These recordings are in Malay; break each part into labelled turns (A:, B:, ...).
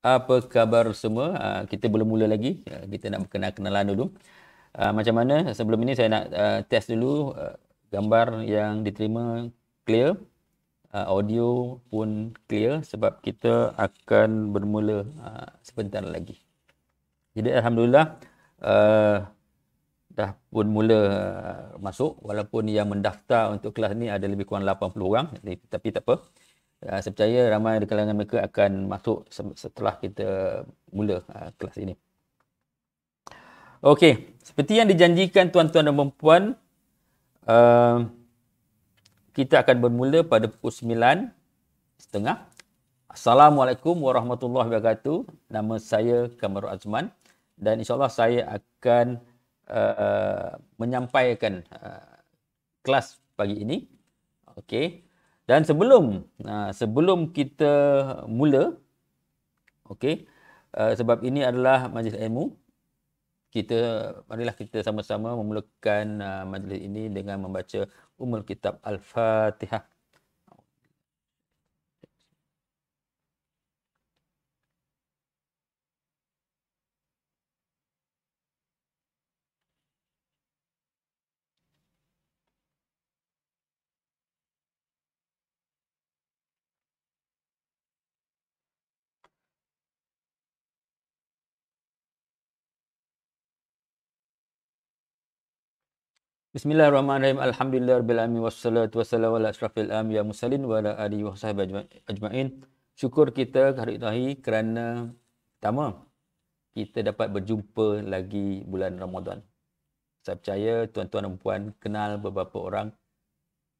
A: Apa khabar semua? Kita belum mula lagi. Kita nak kenalan dulu. Macam mana? Sebelum ini saya nak test dulu gambar yang diterima clear, audio pun clear sebab kita akan bermula sebentar lagi. Jadi alhamdulillah dah pun mula masuk, walaupun yang mendaftar untuk kelas ni ada lebih kurang 80 orang, tapi tak apa. Saya percaya ramai di kalangan mereka akan masuk setelah kita mula kelas ini. Okey, seperti yang dijanjikan tuan-tuan dan puan-puan, kita akan bermula pada pukul 9.30. Assalamualaikum warahmatullahi wabarakatuh. Nama saya Kamarul Azman dan insyaAllah saya akan menyampaikan kelas pagi ini. Okey. Dan sebelum kita mula, okey, sebab ini adalah majlis ilmu, marilah kita sama-sama memulakan majlis ini dengan membaca Ummul Kitab Al-Fatihah. Bismillahirrahmanirrahim. Alhamdulillahirabbil alamin wassalatu wassalamu ala asyrafil anbiya'i wal mursalin wa ala alihi wa sahbihi ajma'in. Syukur kita kehadirat Ilahi kerana pertama kita dapat berjumpa lagi bulan Ramadan. Saya percaya tuan-tuan dan puan kenal beberapa orang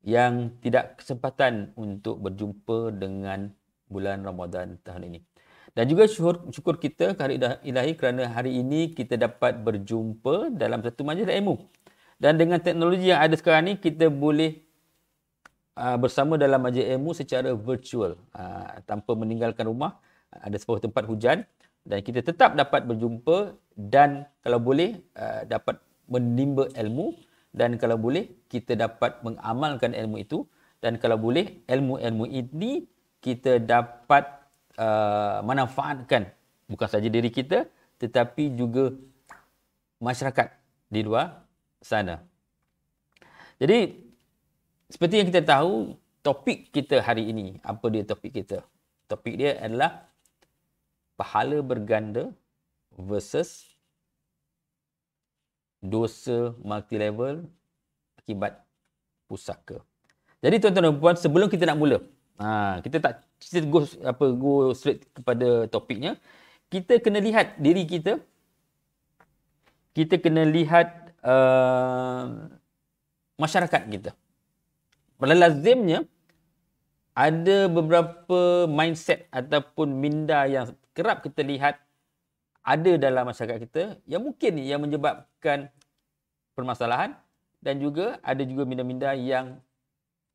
A: yang tidak kesempatan untuk berjumpa dengan bulan Ramadan tahun ini. Dan juga syukur kita kehadirat Ilahi kerana hari ini kita dapat berjumpa dalam satu majlis ilmu. Dan dengan teknologi yang ada sekarang ni, kita boleh bersama dalam majlis ilmu secara virtual. Tanpa meninggalkan rumah, ada sebuah tempat hujan. Dan kita tetap dapat berjumpa dan kalau boleh dapat menimba ilmu. Dan kalau boleh, kita dapat mengamalkan ilmu itu. Dan kalau boleh, ilmu-ilmu ini kita dapat manfaatkan bukan saja diri kita, tetapi juga masyarakat di luar sana. Jadi, seperti yang kita tahu, topik kita hari ini, apa dia topik kita? Topik dia adalah pahala berganda versus dosa multi-level akibat pusaka. Jadi tuan-tuan dan puan, sebelum kita nak mula, kita tak go straight kepada topiknya. Kita kena lihat diri kita. Kita kena lihat masyarakat kita. Pada lazimnya ada beberapa mindset ataupun minda yang kerap kita lihat ada dalam masyarakat kita yang mungkin yang menyebabkan permasalahan dan juga ada juga minda-minda yang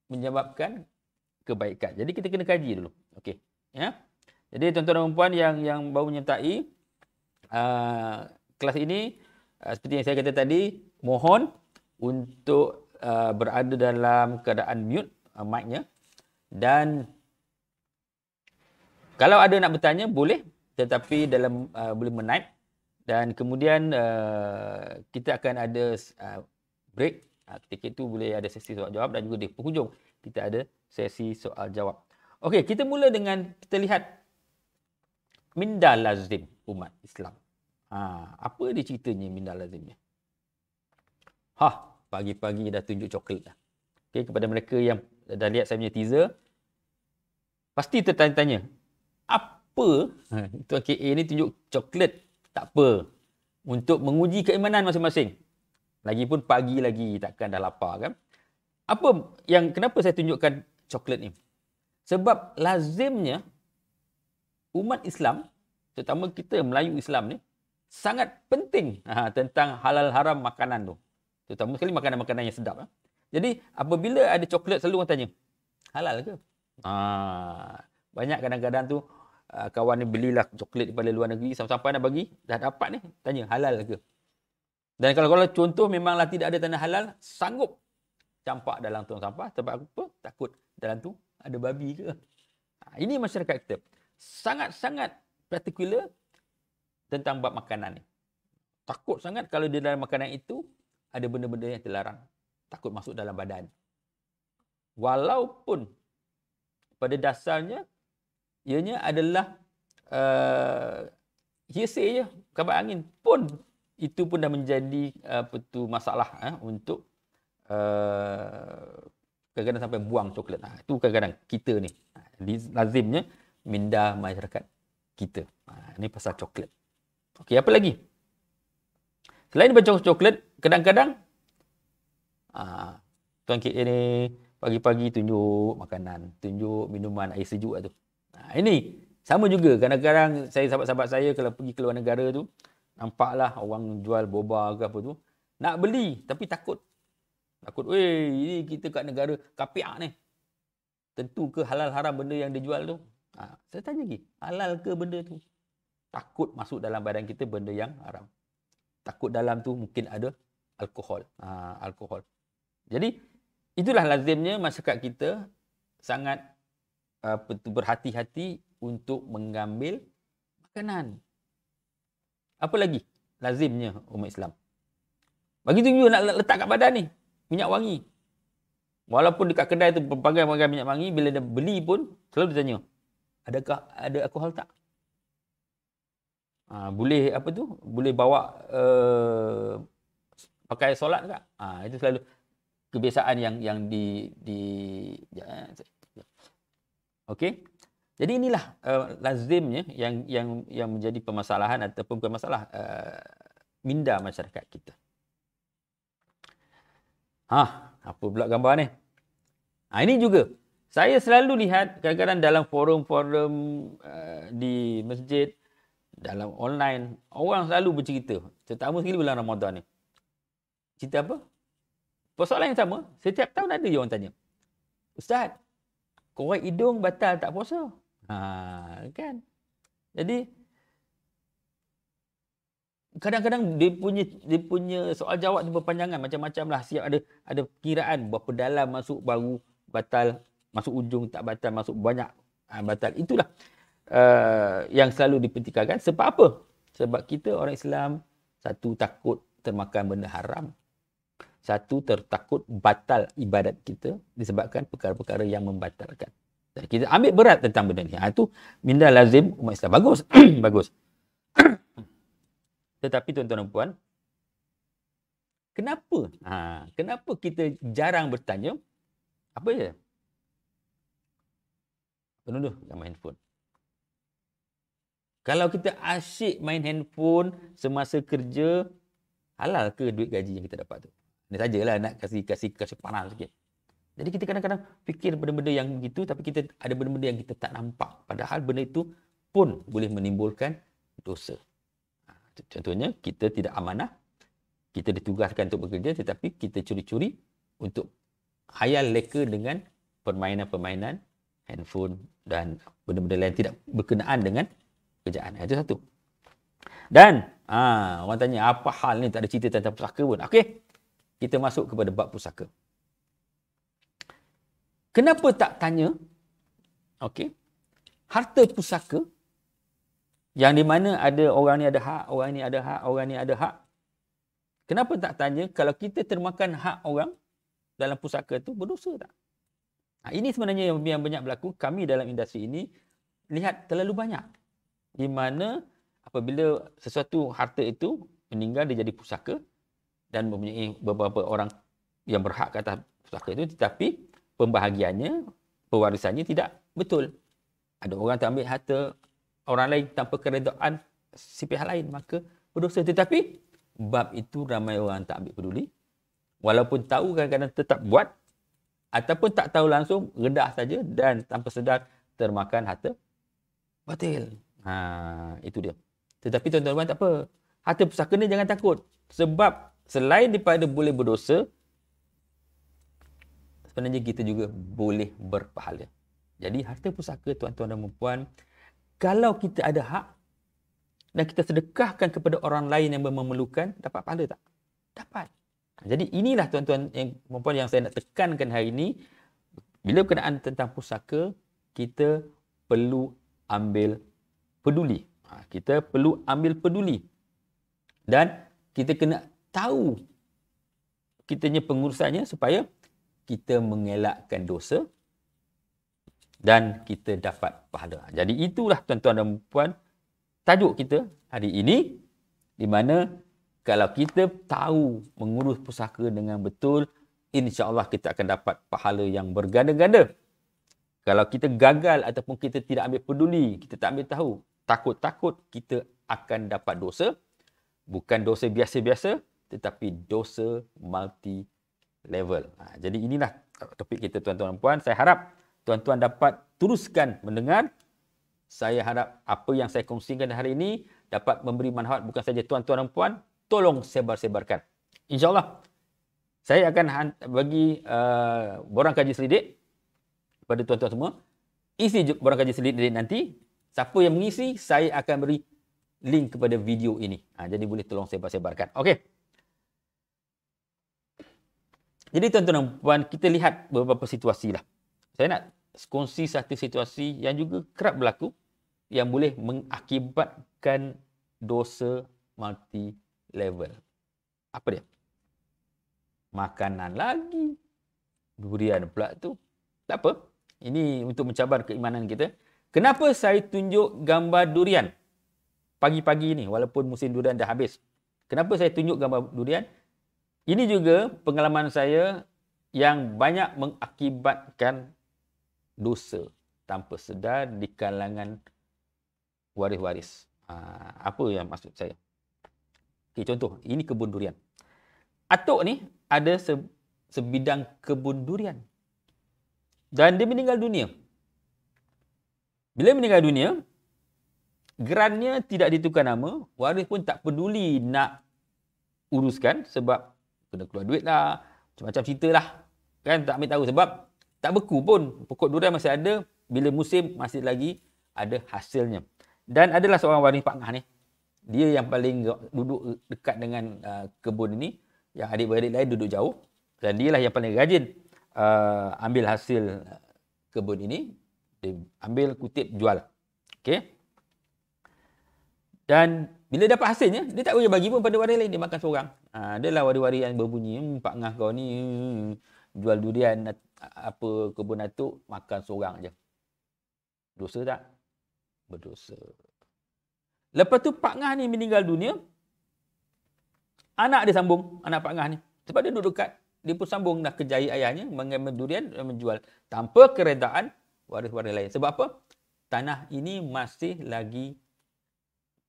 A: menyebabkan kebaikan. Jadi kita kena kaji dulu. Okey, ya. Jadi tuan-tuan dan puan yang baru menyertai kelas ini, seperti yang saya kata tadi, mohon untuk berada dalam keadaan mute mic-nya. Dan kalau ada nak bertanya, boleh. Tetapi boleh menaip. Dan kemudian kita akan ada break. Ketika itu boleh ada sesi soal-jawab dan juga di penghujung kita ada sesi soal-jawab. Okey, kita mula dengan kita lihat minda lazim umat Islam. Apa dia ceritanya minda lazimnya? Pagi-pagi dah tunjuk coklat dah. Okey, kepada mereka yang dah lihat saya punya teaser, pasti tertanya-tanya, apa Tuan KA ni tunjuk coklat? Tak apa. Untuk menguji keimanan masing-masing. Lagipun pagi lagi, takkan dah lapar kan? Kenapa saya tunjukkan coklat ni? Sebab lazimnya umat Islam, terutama kita Melayu Islam ni, sangat penting tentang halal haram makanan tu. Terutama sekali makanan-makanan yang sedap. Jadi apabila ada coklat, selalu orang tanya, halal ke? Banyak kadang-kadang tu kawan ni belilah coklat daripada luar negeri, sampai-sampai nak bagi, dah dapat ni, tanya halal ke? Dan kalau contoh memanglah tidak ada tanda halal, sanggup campak dalam tong sampah. Sebab apa? Takut dalam tu ada babi ke? Ini masyarakat kita. Sangat-sangat particular tentang bab makanan ni. Takut sangat kalau di dalam makanan itu ada benda-benda yang terlarang. Takut masuk dalam badan. Walaupun pada dasarnya ianya adalah hearsay je, kabar angin pun itu pun dah menjadi masalah untuk kadang-kadang sampai buang coklat. Itu kadang-kadang kita ni lazimnya minda masyarakat kita. Ini pasal coklat. Okey, apa lagi? Selain baca coklat, kadang-kadang Tuan Kek ni pagi-pagi tunjuk makanan, tunjuk minuman air sejuk tu. Ini sama juga. Kadang-kadang sahabat-sahabat saya kalau pergi ke luar negara tu, nampaklah orang jual boba ke apa tu, nak beli tapi takut. Takut, weh, ini kita kat negara kapiak ni. Tentu ke halal haram benda yang dijual tu? Saya tanya lagi, halal ke benda tu? Takut masuk dalam badan kita benda yang haram. Takut dalam tu mungkin ada alkohol. Alkohol. Jadi, itulah lazimnya masyarakat kita sangat berhati-hati untuk mengambil makanan. Apa lagi lazimnya umat Islam? Bagi tu juga nak letak kat badan ni, minyak wangi. Walaupun dekat kedai tu berbagai-bagai minyak wangi, bila dia beli pun selalu ditanya, adakah ada alkohol tak? Boleh apa tu? Boleh bawa pakai solat tak? Itu selalu kebiasaan yang okey. Jadi inilah lazimnya yang menjadi permasalahan ataupun bukan masalah minda masyarakat kita. Apa pula gambar ni? Ini juga saya selalu lihat kadang-kadang dalam forum-forum di masjid, dalam online, orang selalu bercerita, terutama sekali bulan Ramadan ni. Cerita apa? Persoalan yang sama, setiap tahun ada je orang tanya. Ustaz, korek hidung batal tak puasa? Kan? Jadi kadang-kadang dia punya soal jawab tu berpanjangan macam-macam lah. Siap ada kiraan berapa dalam masuk baru batal, masuk ujung tak batal, masuk banyak batal. Itulah yang selalu dipertikaikan. Sebab apa? Sebab kita orang Islam, satu takut termakan benda haram. Satu tertakut batal ibadat kita disebabkan perkara-perkara yang membatalkan. Dan kita ambil berat tentang benda ni. Itu minda lazim umat Islam. Bagus. Bagus. Tetapi tuan-tuan dan puan, kenapa? Kenapa kita jarang bertanya? Apa je? Penuh dengan main handphone. Kalau kita asyik main handphone semasa kerja, halal ke duit gaji yang kita dapat tu? Ini sajalah nak kasih panas sikit. Jadi kita kadang-kadang fikir benda-benda yang begitu, tapi kita ada benda-benda yang kita tak nampak. Padahal benda itu pun boleh menimbulkan dosa. Contohnya, kita tidak amanah, kita ditugaskan untuk bekerja, tetapi kita curi-curi untuk hayal leka dengan permainan-permainan handphone dan benda-benda lain tidak berkenaan dengan kerjaan. Itu satu. Dan orang tanya, apa hal ni tak ada cerita tentang pusaka pun? Okey, kita masuk kepada bab pusaka. Kenapa tak tanya, okey, harta pusaka yang di mana ada orang ni ada hak, orang ni ada hak, orang ni ada hak. Kenapa tak tanya kalau kita termakan hak orang dalam pusaka tu berdosa tak? Ini sebenarnya yang banyak berlaku. Kami dalam industri ini lihat terlalu banyak. Di mana apabila sesuatu harta itu meninggal dia jadi pusaka dan mempunyai beberapa orang yang berhak ke atas pusaka itu, tetapi pembahagiannya, pewarisannya tidak betul. Ada orang terambil harta orang lain tanpa keredaan si pihak lain, maka berdosa. Tetapi bab itu ramai orang tak ambil peduli. Walaupun tahu kadang-kadang tetap buat, ataupun tak tahu langsung, redah saja dan tanpa sedar termakan harta batil. Itu dia. Tetapi tuan-tuan tak apa. Harta pusaka ni jangan takut. Sebab selain daripada boleh berdosa, sebenarnya kita juga boleh berpahala. Jadi harta pusaka tuan-tuan dan puan, kalau kita ada hak dan kita sedekahkan kepada orang lain yang memerlukan, dapat pahala tak? Dapat. Jadi inilah tuan-tuan yang puan yang saya nak tekankan hari ini. Bila berkenaan tentang pusaka, kita perlu ambil peduli. Kita perlu ambil peduli. Dan kita kena tahu kitanya pengurusannya supaya kita mengelakkan dosa dan kita dapat pahala. Jadi itulah tuan-tuan dan puan tajuk kita hari ini, di mana kalau kita tahu mengurus pusaka dengan betul, insya-Allah kita akan dapat pahala yang berganda-ganda. Kalau kita gagal ataupun kita tidak ambil peduli, kita tak ambil tahu, takut-takut kita akan dapat dosa. Bukan dosa biasa-biasa, tetapi dosa multi level. Jadi inilah topik kita tuan-tuan dan puan. Saya harap tuan-tuan dapat teruskan mendengar. Saya harap apa yang saya kongsikan hari ini dapat memberi manfaat bukan saja tuan-tuan dan puan, tolong sebar-sebarkan. InsyaAllah, saya akan bagi borang kaji selidik kepada tuan-tuan semua. Isi borang kaji selidik nanti. Siapa yang mengisi, saya akan beri link kepada video ini. Jadi boleh tolong sebar-sebarkan. Okey. Jadi tuan-tuan dan puan, kita lihat beberapa situasi lah. Saya nak kongsi satu situasi yang juga kerap berlaku yang boleh mengakibatkan dosa multi level. Apa dia? Makanan lagi. Durian pula tu. Tak apa. Ini untuk mencabar keimanan kita. Kenapa saya tunjuk gambar durian pagi-pagi ni walaupun musim durian dah habis? Kenapa saya tunjuk gambar durian? Ini juga pengalaman saya yang banyak mengakibatkan dosa tanpa sedar di kalangan waris-waris. Apa yang maksud saya? Okay, contoh, ini kebun durian. Atuk ni ada sebidang kebun durian. Dan dia meninggal dunia. Bila meninggal dunia, gerannya tidak ditukar nama, waris pun tak peduli nak uruskan sebab kena keluar duit lah, macam-macam cerita lah. Kan tak ambil tahu sebab tak beku pun. Pokok durian masih ada, bila musim masih lagi ada hasilnya. Dan adalah seorang waris Pak Ngah ni. Dia yang paling duduk dekat dengan kebun ini, yang adik-beradik lain duduk jauh. Dan dialah yang paling rajin ambil hasil kebun ini. Dia ambil, kutip, jual. Okey. Dan bila dapat hasilnya, dia tak boleh bagi pun pada waris lain, dia makan seorang. Adalah waris-waris yang berbunyi, Pak Ngah kau ni jual durian apa kebun atuk, makan seorang je. Dosa tak? Berdosa. Lepas tu Pak Ngah ni meninggal dunia, anak dia sambung, anak Pak Ngah ni. Sebab dia duduk dekat, dia pun sambung dah kejaya ayahnya, mengambil durian dan menjual. Tanpa keredaan waris-waris lain. Sebab apa? Tanah ini masih lagi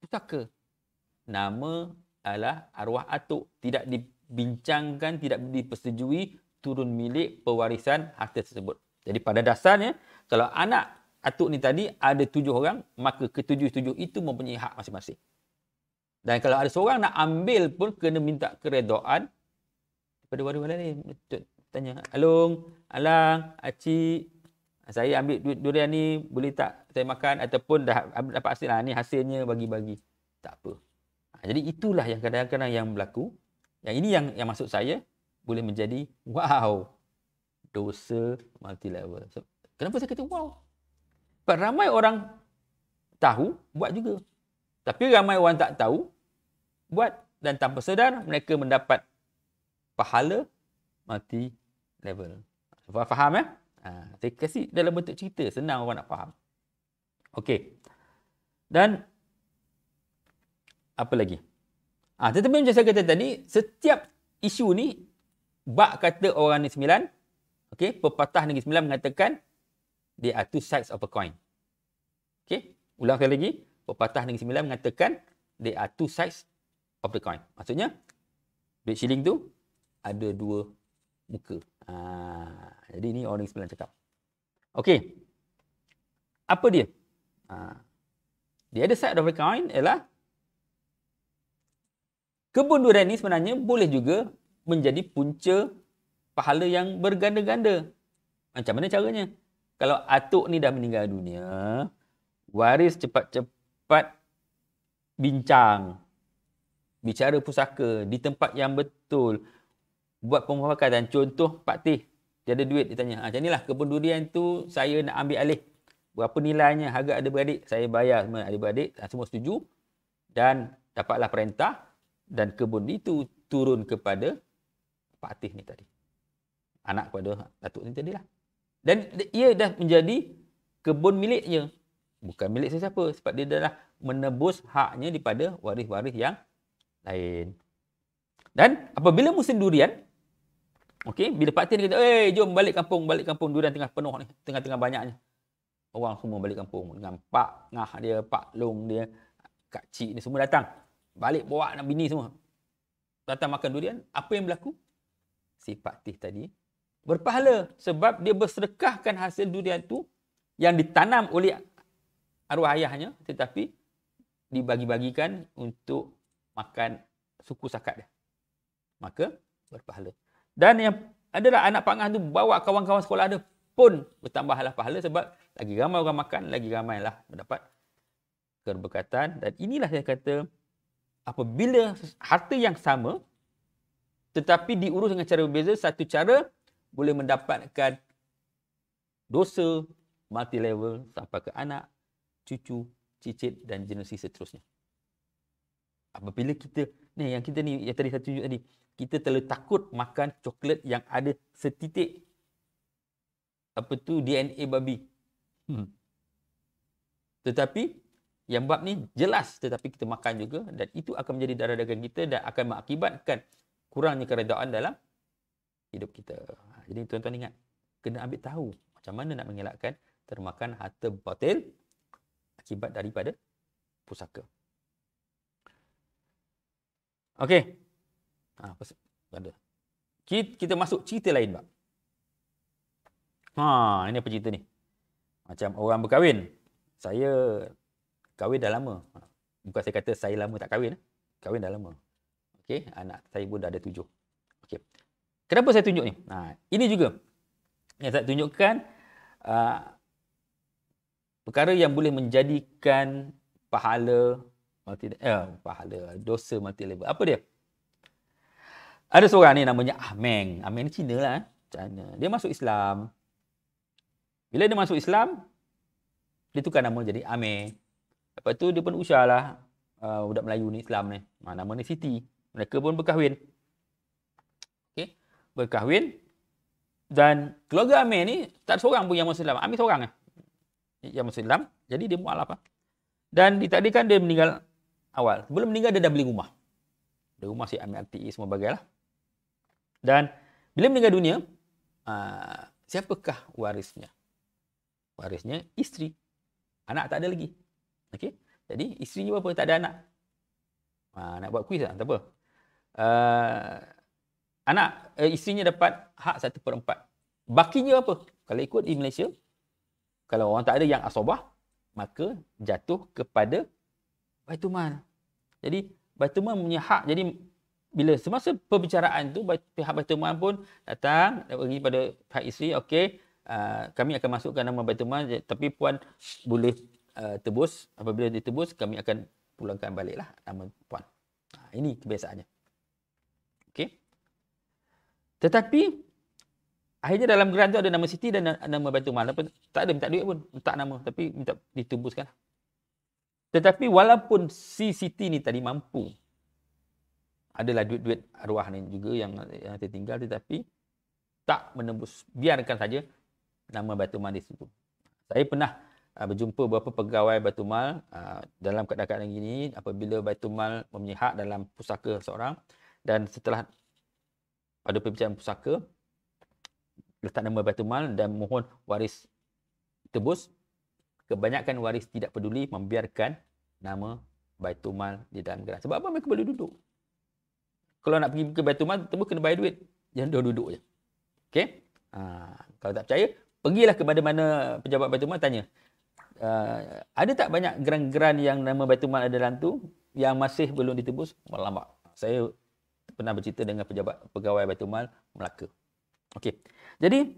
A: pusaka. Nama adalah arwah atuk. Tidak dibincangkan, tidak dipersetujui turun milik pewarisan harta tersebut. Jadi pada dasarnya, kalau anak atuk ni tadi ada 7 orang, maka ketujuh-tujuh itu mempunyai hak masing-masing. Dan kalau ada seorang nak ambil pun kena minta keredaan daripada waris-waris lain. Tanya, Along, Alang, Acik, saya ambil duit durian ni, boleh tak saya makan? Ataupun dah dapat hasil lah, ni hasilnya bagi-bagi. Tak apa. Jadi itulah yang kadang-kadang yang berlaku. Yang ini yang maksud saya boleh menjadi wow, dosa multi level. So, kenapa saya kata wow? Sebab ramai orang tahu, buat juga. Tapi ramai orang tak tahu, buat. Dan tanpa sedar, mereka mendapat pahala multi level. Faham ya? Saya kasih dalam bentuk cerita, senang orang nak faham. Okey. Dan apa lagi? Tetapi macam saya kata tadi, setiap isu ni, bak kata orang ni 9, okey, pepatah Negeri Sembilan mengatakan, there are two sides of a coin. Okey, ulang sekali lagi, pepatah Negeri Sembilan mengatakan, there are two sides of the coin. Maksudnya, duit shilling tu ada 2 muka. Jadi ini orang Negeri Sembilan cakap. Okey, apa dia? The other side of the coin ialah kebun durian ni sebenarnya boleh juga menjadi punca pahala yang berganda-ganda. Macam mana caranya? Kalau atuk ni dah meninggal dunia, waris cepat-cepat bicara pusaka di tempat yang betul, buat pemufakatan. Contoh Pak Teh, dia ada duit, dia tanya, macam inilah kebun durian tu saya nak ambil alih. berapa nilainya, harga adik-beradik, saya bayar semua adik-beradik, semua setuju dan dapatlah perintah dan kebun itu turun kepada Pak Atif ni tadi. Anak kepada Datuk ni tadilah. Dan ia dah menjadi kebun miliknya. Bukan milik sesiapa sebab dia dah menebus haknya daripada waris-waris yang lain. Dan apabila musim durian, okey, bila Pak Atif kata, jom balik kampung durian tengah penuh ni, tengah-tengah banyaknya. Orang semua balik kampung dengan Pak Ngah dia, Pak Long dia, Kak Cik ni semua datang. Balik bawa anak bini semua. Datang makan durian. Apa yang berlaku? Si Pak Atif tadi berpahala sebab dia bersedekahkan hasil durian tu yang ditanam oleh arwah ayahnya tetapi dibagi-bagikan untuk makan suku sakat dia. Maka berpahala. Dan yang adalah anak Pak Ngah tu bawa kawan-kawan sekolah dia pun bertambahlah pahala sebab lagi ramai orang makan, lagi ramailah mendapat keberkatan. Dan inilah saya kata apabila harta yang sama tetapi diurus dengan cara berbeza, satu cara boleh mendapatkan dosa multi level sampai ke anak, cucu, cicit dan generasi seterusnya. Apabila kita yang tadi saya tunjuk tadi, kita terlalu takut makan coklat yang ada setitik DNA babi. Tetapi yang bab ni jelas tetapi kita makan juga dan itu akan menjadi darah daging kita dan akan mengakibatkan kurangnya keredaan dalam hidup kita. Jadi tuan-tuan ingat, kena ambil tahu macam mana nak mengelakkan termakan harta batil akibat daripada pusaka. Okey. Kita masuk cerita lain, Pak. Ini apa cerita ni? Macam orang berkahwin. Saya kahwin dah lama. Bukan saya kata saya lama tak kahwin. Kahwin dah lama. Okey, anak saya pun dah ada 7. Okey. Kenapa saya tunjuk ni? Ini juga yang saya tunjukkan perkara yang boleh menjadikan pahala dosa multi level. Apa dia? Ada seorang ni namanya Ameng. Ameng ni Cina lah. China. Dia masuk Islam. Bila dia masuk Islam, dia tukar nama jadi Ameng. Lepas tu dia pun usahalah budak Melayu ni Islam ni. Nama ni Siti. Mereka pun berkahwin. Okey, berkahwin dan keluarga Ameng ni tak ada seorang pun yang masuk Islam. Ameng seorang yang masuk Islam. Jadi dia mualaf. Dan ditakdirkan dia meninggal awal. Sebelum meninggal dia dah beli rumah. Dia rumah si Ameng RTE semua bagailah. Dan bila meninggal dunia, siapakah warisnya? Warisnya isteri. Anak tak ada lagi. Okey. Jadi isterinya berapa? Tak ada anak. Nak buat kuis tak? Tak apa. Isterinya dapat hak 1/4. Bakinya apa? Kalau ikut di Malaysia, kalau orang tak ada yang asabah, maka jatuh kepada Baitulmal. Jadi Baitulmal punya hak. Jadi bila semasa perbicaraan tu pihak Baitulmal pun datang pergi pada pihak isteri, okey, kami akan masukkan nama Baitulmal tapi puan boleh tebus. Apabila ditebus kami akan pulangkan baliklah nama puan. Ini kebiasaannya. Okey. Tetapi akhirnya dalam geran tu ada nama Siti dan nama Baitulmal. Tak ada minta duit pun, letak nama tapi minta ditebuskan. Tetapi walaupun si Siti ni tadi mampu, adalah duit-duit arwah ni juga yang tertinggal tetapi tak menembus. Biarkan saja nama Baitulmal di situ. Saya pernah berjumpa beberapa pegawai Baitulmal dalam keadaan gini apabila Baitulmal mempunyai hak dalam pusaka seorang dan setelah pada pembicaraan pusaka letak nama Baitulmal dan mohon waris tebus, kebanyakan waris tidak peduli membiarkan nama Baitulmal di dalam geran. Sebab apa? Mereka boleh duduk. Kalau nak pergi ke Baitulmal, tebus kena bayar duit. Jangan duduk je. Okey? Kalau tak percaya, pergilah kepada mana pejabat Baitulmal tanya. Ada tak banyak geran-geran yang nama Baitulmal ada dalam tu yang masih belum ditebus? Lambat. Saya pernah bercerita dengan pegawai Baitulmal Melaka. Okey. Jadi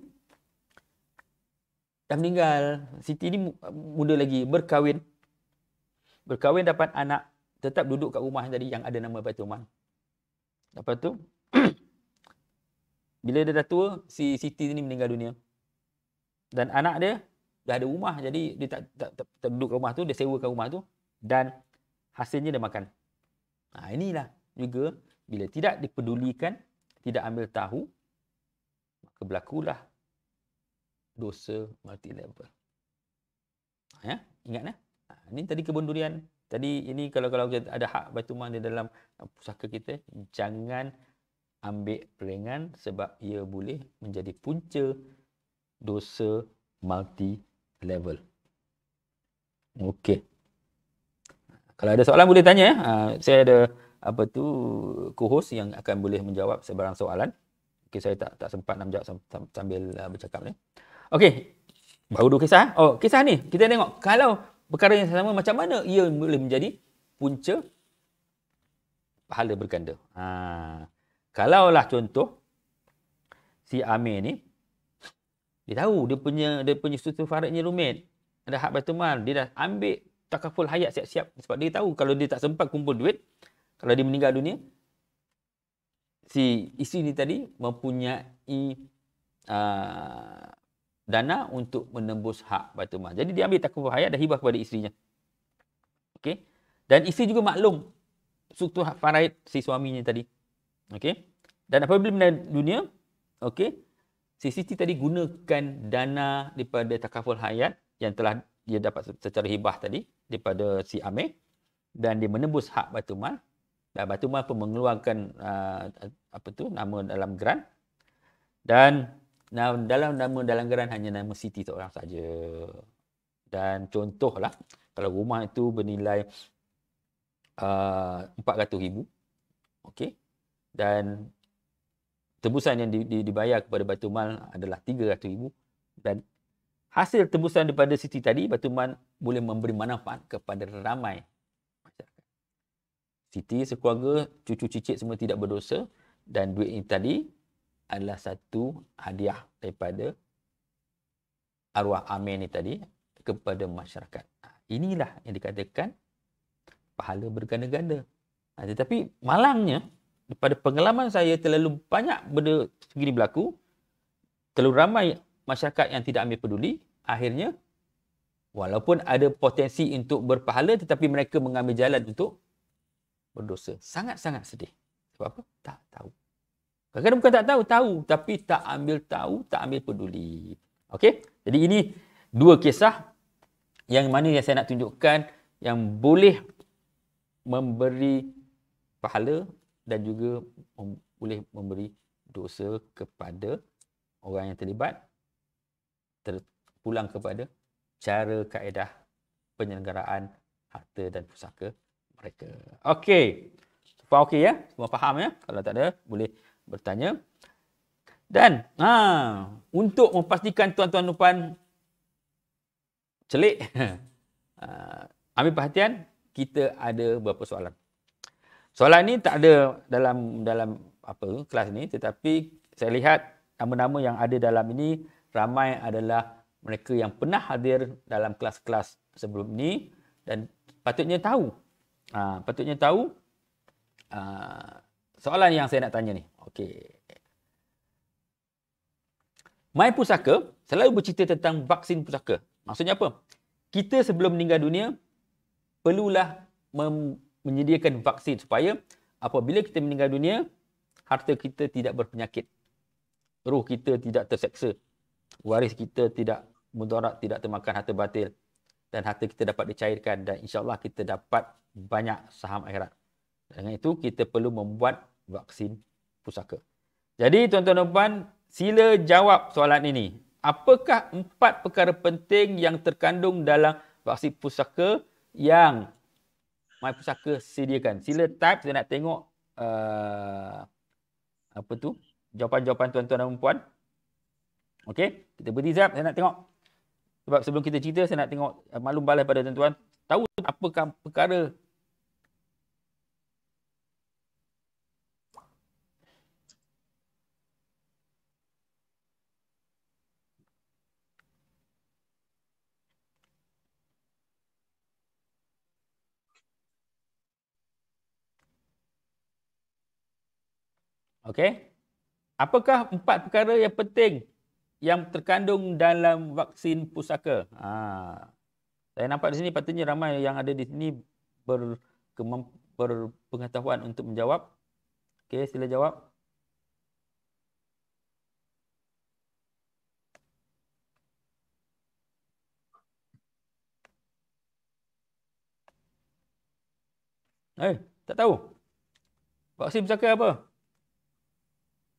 A: dah meninggal. Siti ni muda lagi, berkahwin. Berkahwin dapat anak, tetap duduk kat rumah tadi yang ada nama Baitulmal. Lepas tu bila dia dah tua, si Siti ni meninggal dunia. Dan anak dia dah ada rumah, jadi dia tak duduk kat rumah tu, dia sewakan rumah tu dan hasilnya dia makan. Inilah juga bila tidak dipedulikan, tidak ambil tahu, maka berlakulah dosa multi level. Ya, ingat ini tadi kebun durian. Tadi ini kalau kita ada hak Baitul Mal di dalam pusaka kita, jangan ambil ringan sebab ia boleh menjadi punca dosa multi level. Okey. Kalau ada soalan boleh tanya. Saya ada co-host yang akan boleh menjawab sebarang soalan. Okey, saya tak sempat nak menjawab sambil bercakap ni. Okey. Baru 2 kisah. Kisah ni kita tengok kalau perkara yang sama macam mana ia boleh menjadi punca pahala berganda. Kalaulah contoh si Amir ni dia tahu dia punya struktur faradnya rumit. Ada hak Baitul Mal, dia dah ambil takaful hayat siap-siap sebab dia tahu kalau dia tak sempat kumpul duit, kalau dia meninggal dunia, si isteri ni tadi mempunyai dana untuk menembus hak Baitul Mal. Jadi dia ambil takaful hayat dan hibah kepada isterinya. Okey. Dan isteri juga maklum struktur hak faraid si suaminya tadi. Okey. Dan apabila meninggal dunia, okey, si Siti tadi gunakan dana daripada takaful hayat yang telah dia dapat secara hibah tadi daripada si Amir dan dia menembus hak Baitul Mal. Dan Baitul Mal pun mengeluarkan nama dalam geran. Dan dalam nama dalam geran hanya nama Siti seorang saja. Dan contohlah kalau rumah itu bernilai 400,000, okey, dan tebusan yang dibayar kepada Baitul Mal adalah 300,000 dan hasil tebusan daripada Siti tadi, Baitul Mal boleh memberi manfaat kepada ramai masyarakat. Siti sekeluarga, cucu cicit semua tidak berdosa dan duit ini tadi adalah satu hadiah daripada arwah Amir ni tadi kepada masyarakat. Inilah yang dikatakan pahala berganda-ganda. Tetapi malangnya, daripada pengalaman saya terlalu banyak benda begini berlaku, terlalu ramai masyarakat yang tidak ambil peduli, akhirnya walaupun ada potensi untuk berpahala tetapi mereka mengambil jalan untuk berdosa. Sangat-sangat sedih. Sebab apa? Tak tahu. Kadang-kadang bukan tak tahu, tapi tak ambil tahu, tak ambil peduli. Okey? Jadi ini 2 kisah yang mana yang saya nak tunjukkan yang boleh memberi pahala dan juga boleh memberi dosa kepada orang yang terlibat, terpulang kepada cara kaedah penyelenggaraan harta dan pusaka mereka. Okey. Semua okey ya? Semua faham ya? Kalau tak ada, boleh bertanya. Dan untuk memastikan tuan-tuan dan puan celik, ambil perhatian, kita ada beberapa soalan. Soalan ni tak ada dalam kelas ni, tetapi saya lihat nama-nama yang ada dalam ini ramai adalah mereka yang pernah hadir dalam kelas-kelas sebelum ni dan patutnya tahu. Soalan yang saya nak tanya ni. Okey. My Pusaka selalu bercerita tentang vaksin pusaka. Maksudnya apa? Kita sebelum meninggal dunia perlulah menyediakan vaksin supaya apabila kita meninggal dunia, harta kita tidak berpenyakit. Roh kita tidak terseksa. Waris kita tidak mudarat, tidak termakan harta batil. Dan harta kita dapat dicairkan dan insya-Allah kita dapat banyak saham akhirat. Dengan itu kita perlu membuat vaksin pusaka. Jadi tuan-tuan dan puan, sila jawab soalan ini. Apakah 4 perkara penting yang terkandung dalam vaksin pusaka yang My Pusaka sediakan? Sila type, saya nak tengok jawapan-jawapan tuan-tuan dan puan. Okey, kita beri zap, saya nak tengok. Sebab sebelum kita cerita, saya nak tengok maklum balai pada tuan-tuan. Tahu apakah perkara okey. Apakah 4 perkara yang penting yang terkandung dalam vaksin pusaka? Saya nampak di sini patutnya ramai yang ada di sini berpengetahuan untuk menjawab. Okey, sila jawab. Tak tahu. Vaksin pusaka apa?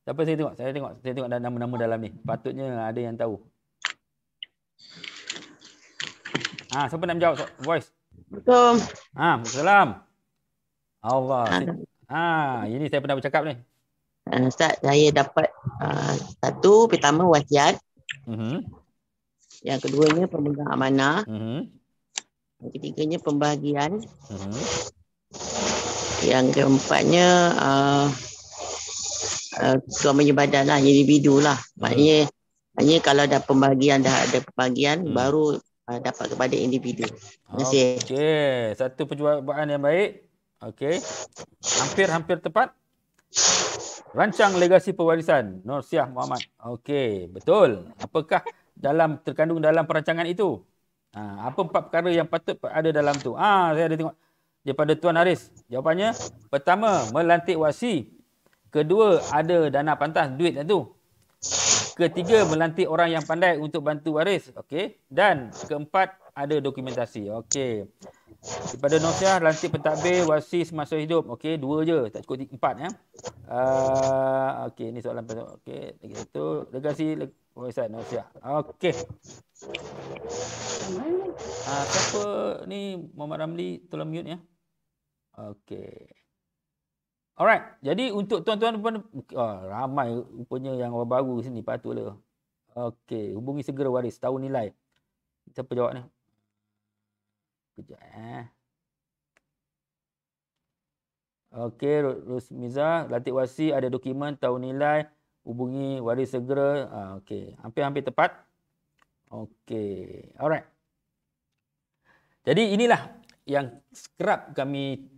A: Siapa saya tengok? Saya tengok nama-nama dalam ni. Patutnya ada yang tahu. Siapa nak menjawab? Voice.
B: Betul.
A: Salam. Allah. Ini saya pernah bercakap ni.
B: Ustaz, saya dapat satu, pertama wasiat. Yang keduanya pemegang amanah. Yang ketiganya pembahagian. Yang keempatnya suamanya badan lah, individu lah. Maknanya kalau dah ada pembahagian baru dapat kepada individu. Terima kasih.
A: Okey, satu perjumpaan yang baik. Okey. Hampir tepat. Rancang legasi pewarisan Nur Syah Muhammad. Okey, betul. Apakah terkandung dalam perancangan itu? Apa 4 perkara yang patut ada dalam tu? Saya ada tengok daripada Tuan Haris. Jawapannya, pertama, melantik wasi. Kedua, ada dana pantas, duit tu. Ketiga, melantik orang yang pandai untuk bantu waris. Okey. Dan keempat, ada dokumentasi. Okey. Daripada Nur Syah, lantik pentadbir wasi semasa hidup. Okey, 2 je. Tak cukup 4 ya. Okey, ini soalan pasal. Okey, lagi satu. Legasi warisan Nur Syah. Okey. Siapa ni? Muhammad Ramli, tolong mute ya. Okey. Alright, jadi untuk tuan-tuan pun ramai rupanya yang orang baru sini, patutlah. Okey, hubungi segera waris, tahu nilai. Siapa jawab ni? Kejap Okey, Rusmiza, lantik wasi, ada dokumen, tahu nilai, hubungi waris segera. Okey, hampir-hampir tepat. Okey, alright. Jadi inilah yang kerap kami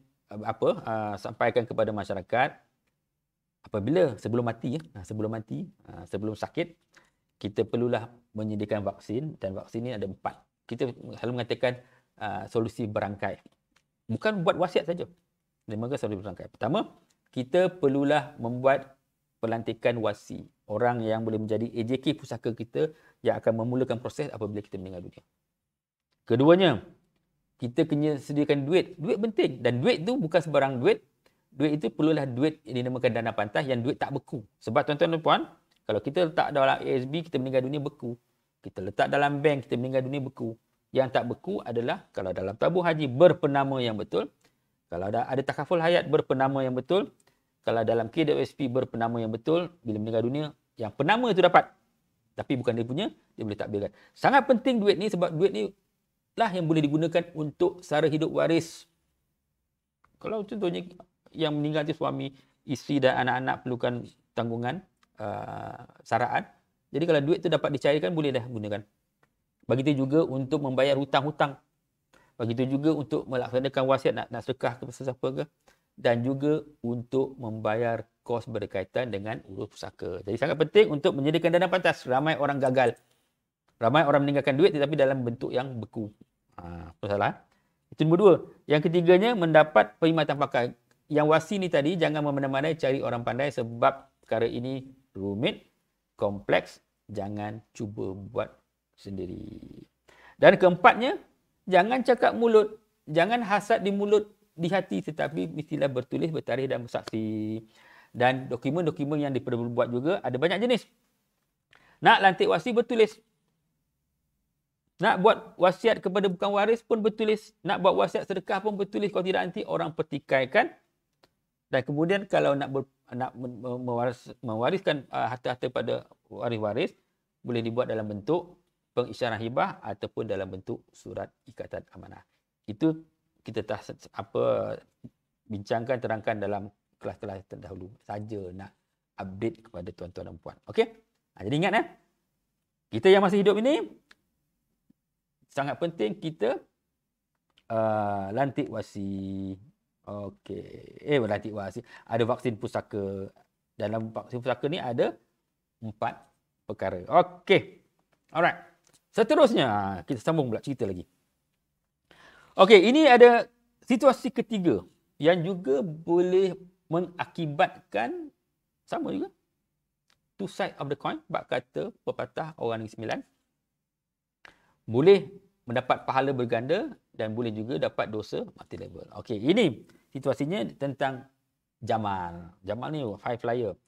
A: sampaikan kepada masyarakat. Apabila sebelum mati, sebelum sakit, kita perlulah menyediakan vaksin, dan vaksin ini ada 4. Kita selalu mengatakan solusi berangkai. Bukan buat wasiat saja. Mereka solusi berangkai. Pertama, kita perlulah membuat pelantikan wasi. Orang yang boleh menjadi AJK pusaka kita yang akan memulakan proses apabila kita meninggal dunia. Keduanya, kita kena sediakan duit. Duit penting. Dan duit tu bukan sebarang duit. Duit itu perlulah duit yang dinamakan dana pantas, yang duit tak beku. Sebab tuan-tuan dan puan, kalau kita letak dalam ASB, kita meninggal dunia beku. Kita letak dalam bank, kita meninggal dunia beku. Yang tak beku adalah kalau dalam tabung haji berpenama yang betul. Kalau ada takaful hayat berpenama yang betul. Kalau dalam KWSP berpenama yang betul. Bila meninggal dunia, yang penama itu dapat. Tapi bukan dia punya, dia boleh takbirkan. Sangat penting duit ni, sebab duit ni lah yang boleh digunakan untuk sara hidup waris. Kalau contohnya yang meninggal itu suami, isteri dan anak-anak perlukan tanggungan saraan. Jadi kalau duit tu dapat dicairkan, boleh dah gunakan. Begitu juga untuk membayar hutang-hutang. Begitu juga untuk melaksanakan wasiat nak sedekah ke sesiapa ke. Dan juga untuk membayar kos berkaitan dengan urus pusaka. Jadi sangat penting untuk menyediakan dana pantas. Ramai orang gagal. Ramai orang meninggalkan duit tetapi dalam bentuk yang beku. Salah. Itu nombor 2. Yang ketiganya, mendapat perkhidmatan pakai. Yang wasi ni tadi, jangan memandai-mandai, cari orang pandai sebab perkara ini rumit, kompleks. Jangan cuba buat sendiri. Dan keempatnya, jangan cakap mulut. Jangan hasad di mulut, di hati, tetapi mestilah bertulis, bertarikh dan bersaksi. Dan dokumen-dokumen yang diperbuat juga ada banyak jenis. Nak lantik wasi, bertulis. Nak buat wasiat kepada bukan waris pun bertulis. Nak buat wasiat sedekah pun bertulis. Kalau tidak, nanti orang pertikaikan. Dan kemudian kalau nak mewariskan harta-harta pada waris-waris, boleh dibuat dalam bentuk pengisyarah hibah ataupun dalam bentuk surat ikatan amanah. Itu kita bincangkan, terangkan dalam kelas-kelas terdahulu. Saja nak update kepada tuan-tuan dan puan. Okey? Jadi ingat kita yang masih hidup ini, sangat penting kita lantik wasi. Okey. Lantik wasi. Ada vaksin pusaka. Dalam vaksin pusaka ni ada 4 perkara. Okey. Alright. Seterusnya, kita sambung pula cerita lagi. Okey, ini ada situasi ketiga yang juga boleh mengakibatkan sama juga. Two side of the coin, bab kata pepatah orang Negeri Sembilan. Boleh mendapat pahala berganda dan boleh juga dapat dosa multi level. Okey, ini situasinya tentang Jamal. Jamal ni high flyer.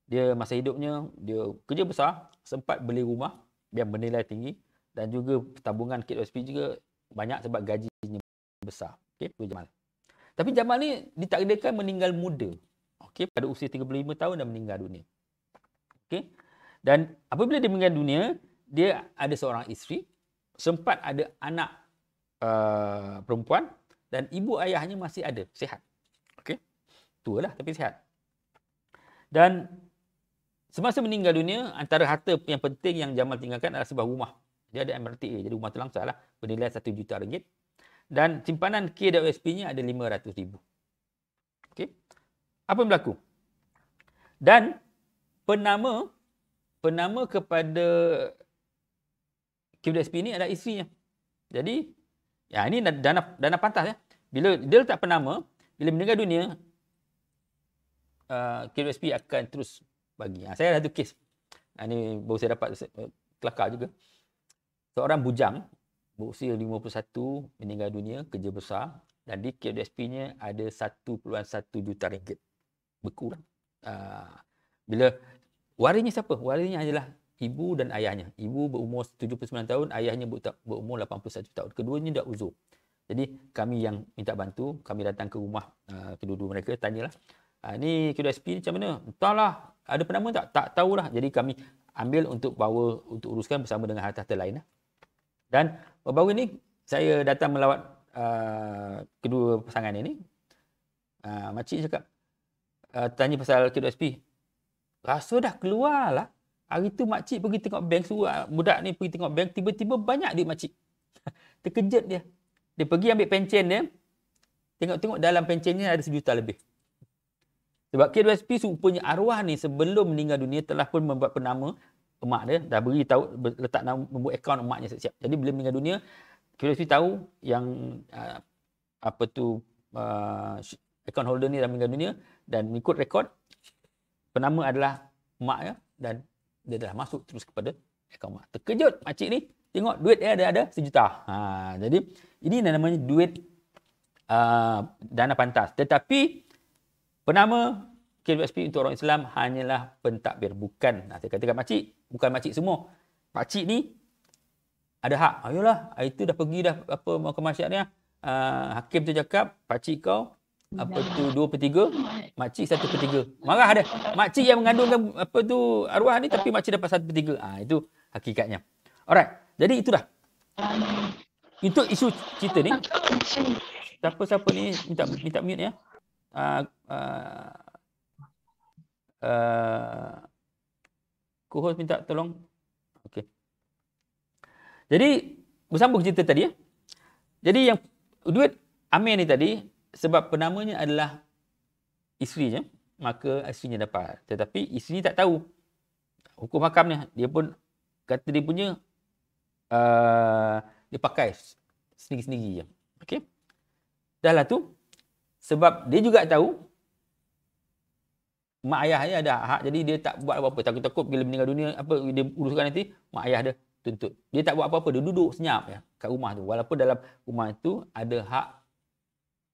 A: Dia masa hidupnya, dia kerja besar, sempat beli rumah yang bernilai tinggi dan juga tabungan KWSP juga banyak sebab gajinya besar. Okey, itu Jamal. Tapi Jamal ni ditakdirkan meninggal muda. Okey, pada usia 35 tahun dah meninggal dunia. Okey. Dan apabila dia meninggal dunia, dia ada seorang isteri, sempat ada anak perempuan dan ibu ayahnya masih ada, sihat. Okey. Tua lah tapi sihat. Dan semasa meninggal dunia, antara harta yang penting yang Jamal tinggalkan adalah sebuah rumah. Dia ada MRTA, jadi rumah tu langsung lah, bernilai RM1 juta. Dan simpanan KWSP-nya ada RM500,000. Okey. Apa yang berlaku? Dan penama kepada KWSP ni adalah isterinya. Jadi, ya ini dana pantas ya. Bila dia letak penama, bila meninggal dunia, KWSP akan terus bagi. Saya ada satu kes. Ini baru saya dapat kelakar juga. Seorang bujang berusia 51 meninggal dunia, kerja besar dan di KWSP-nya ada RM1.1 juta. Berkurang. Bila warisnya siapa? Warisnya adalah ibu dan ayahnya. Ibu berumur 79 tahun, ayahnya berumur 81 tahun. Keduanya dah uzur. Jadi kami yang minta bantu, kami datang ke rumah kedua-dua mereka, tanyalah. Ni KWSP ni macam mana? Entahlah, ada penama tak? Tak tahulah. Jadi kami ambil untuk bawa, untuk uruskan bersama dengan harta-harta lain. Dan baru ni, saya datang melawat kedua pasangan ini. Makcik cakap, tanya pasal KWSP. Rasa dah keluar lah. Hari tu makcik pergi tengok bank, suruh budak ni pergi tengok bank, tiba-tiba banyak duit makcik. Terkejut dia. Dia pergi ambil pencen dia, tengok-tengok dalam pencennya ada RM1 juta lebih. Sebab KWSP rupanya arwah ni sebelum meninggal dunia telah pun membuat penama emak dia, dah beritahu, letak nombor akaun emaknya siap-siap. Jadi bila meninggal dunia, KWSP tahu yang akaun holder ni dah meninggal dunia dan mengikut rekod, penama adalah emak ya, dan dia dah masuk terus kepada akaun emak. Terkejut makcik ni, tengok duit dia ada RM1 juta. Jadi ini namanya duit dana pantas. Tetapi penama KWSP untuk orang Islam hanyalah pentadbir. Bukan, saya katakan makcik, bukan makcik semua. Makcik ni ada hak. Ayolah, hari tu dah pergi dah mahkamah syariah. Hakim tu cakap, pakcik kau 2/3, makcik 1/3. Marah dia. Makcik yang mengandungkan arwah ni tapi makcik dapat 1/3. Itu hakikatnya. Alright. Jadi itulah. Itu isu cerita ni. Siapa ni minta mute ya. Co-host minta tolong. Okey. Jadi bersambung cerita tadi ya. Jadi yang duit Amir ni tadi, sebab penamanya adalah isterinya, maka isterinya dapat. Tetapi isteri tak tahu hukum hakamnya. Dia pun kata dia punya dia pakai sendiri-sendiri je. Okey. Dah lah tu, sebab dia juga tahu mak ayahnya ada hak, jadi dia tak buat apa-apa. Takut-takut bila meninggal dunia, dia uruskan nanti, mak ayah dia tuntut. Dia tak buat apa-apa, dia duduk senyap ya kat rumah tu. Walaupun dalam rumah itu ada hak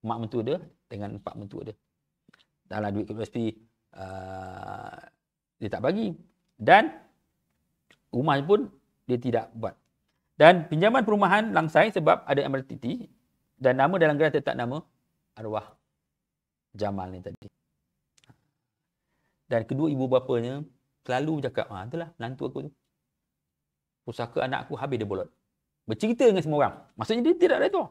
A: mak mentua dia dengan pak mentua dia. Dalam duit KWSP dia tak bagi. Dan rumah pun dia tidak buat. Dan pinjaman perumahan langsai sebab ada MRTT dan nama dalam geran tetap nama arwah Jamal ni tadi. Dan kedua ibu bapanya selalu bercakap, itulah menantu aku tu. Pusaka anak aku habis dia bolot. Bercerita dengan semua orang. Maksudnya dia tidak redha.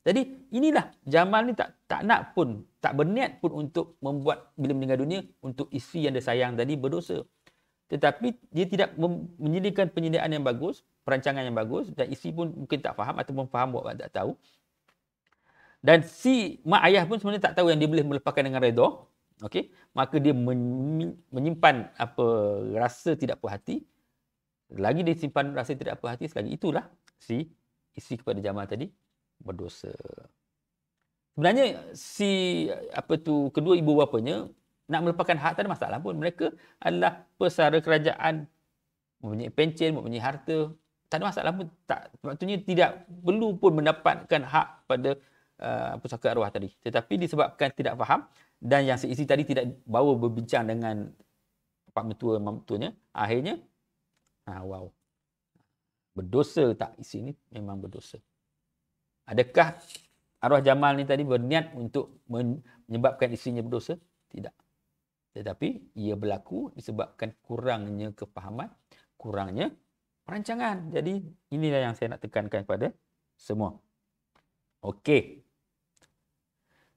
A: Jadi inilah Jamal ni tak nak pun, tak berniat pun untuk membuat bila meninggal dunia untuk isteri yang dia sayang tadi berdosa. Tetapi dia tidak menyediakan penyediaan yang bagus, perancangan yang bagus, dan isteri pun mungkin tak faham ataupun faham buat tak tahu. Dan si mak ayah pun sebenarnya tak tahu yang dia boleh melepaskan dengan redha. Okey, maka dia menyimpan rasa tidak puas hati Lagi disimpan rasa tidak puas hati sekali, itulah si isteri kepada Jamal tadi berdosa. Sebenarnya kedua ibu bapanya nak melepaskan hak tak ada masalah pun. Mereka adalah pesara kerajaan, mempunyai pencen, mempunyai harta. Tak ada masalah pun. Maksudnya tidak perlu pun mendapatkan hak pada pusaka arwah tadi. Tetapi disebabkan tidak faham dan yang seisi tadi tidak bawa berbincang dengan pak mentua, mak mentuanya, akhirnya berdosa tak isi ni? Memang berdosa. Adakah arwah Jamal ni tadi berniat untuk menyebabkan isterinya berdosa? Tidak. Tetapi ia berlaku disebabkan kurangnya kefahaman, kurangnya perancangan. Jadi inilah yang saya nak tekankan kepada semua. Okey.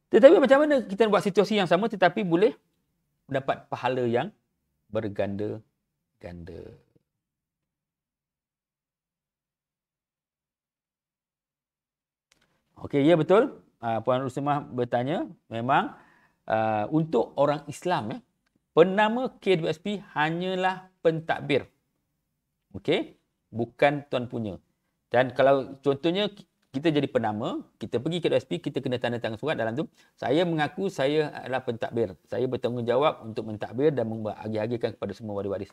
A: Tetapi macam mana kita buat situasi yang sama tetapi boleh mendapat pahala yang berganda-ganda? Okey, ya betul. Puan Rusmah bertanya, memang untuk orang Islam, penama KWSP hanyalah pentadbir. Okey, bukan tuan punya. Dan kalau contohnya kita jadi penama, kita pergi KWSP, kita kena tanda tangan surat dalam tu, saya mengaku saya adalah pentadbir. Saya bertanggungjawab untuk mentadbir dan membagi-hagikan kepada semua waris-waris.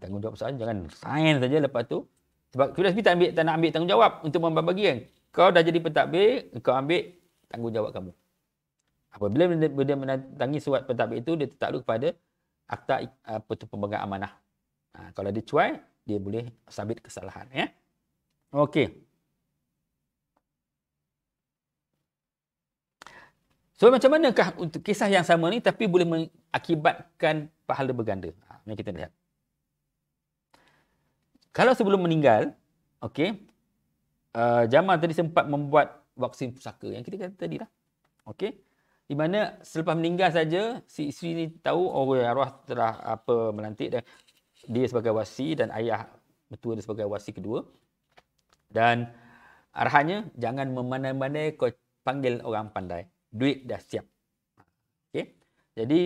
A: Tanggungjawab saya jangan sign saja lepas tu. Sebab KWSP tak nak ambil tanggungjawab untuk membagi kan. Kau dah jadi pentadbir, kau ambil tanggungjawab kamu. Apabila dia menandangi surat pentadbir itu, dia tertakluk kepada akta pemegang amanah. Kalau dia cuai, dia boleh sabit kesalahan. Ya? Okey. So, macam manakah untuk kisah yang sama ni tapi boleh mengakibatkan pahala berganda? Mari kita lihat. Kalau sebelum meninggal, okey, Jamal tadi sempat membuat vaksin pusaka yang kita kata tadi lah. Okey. Di mana selepas meninggal saja si isteri ni tahu arwah telah melantik dan dia sebagai wasi dan ayah mertua dia sebagai wasi kedua. Dan arahannya jangan memandai-mandai, kau panggil orang pandai. Duit dah siap. Okey. Jadi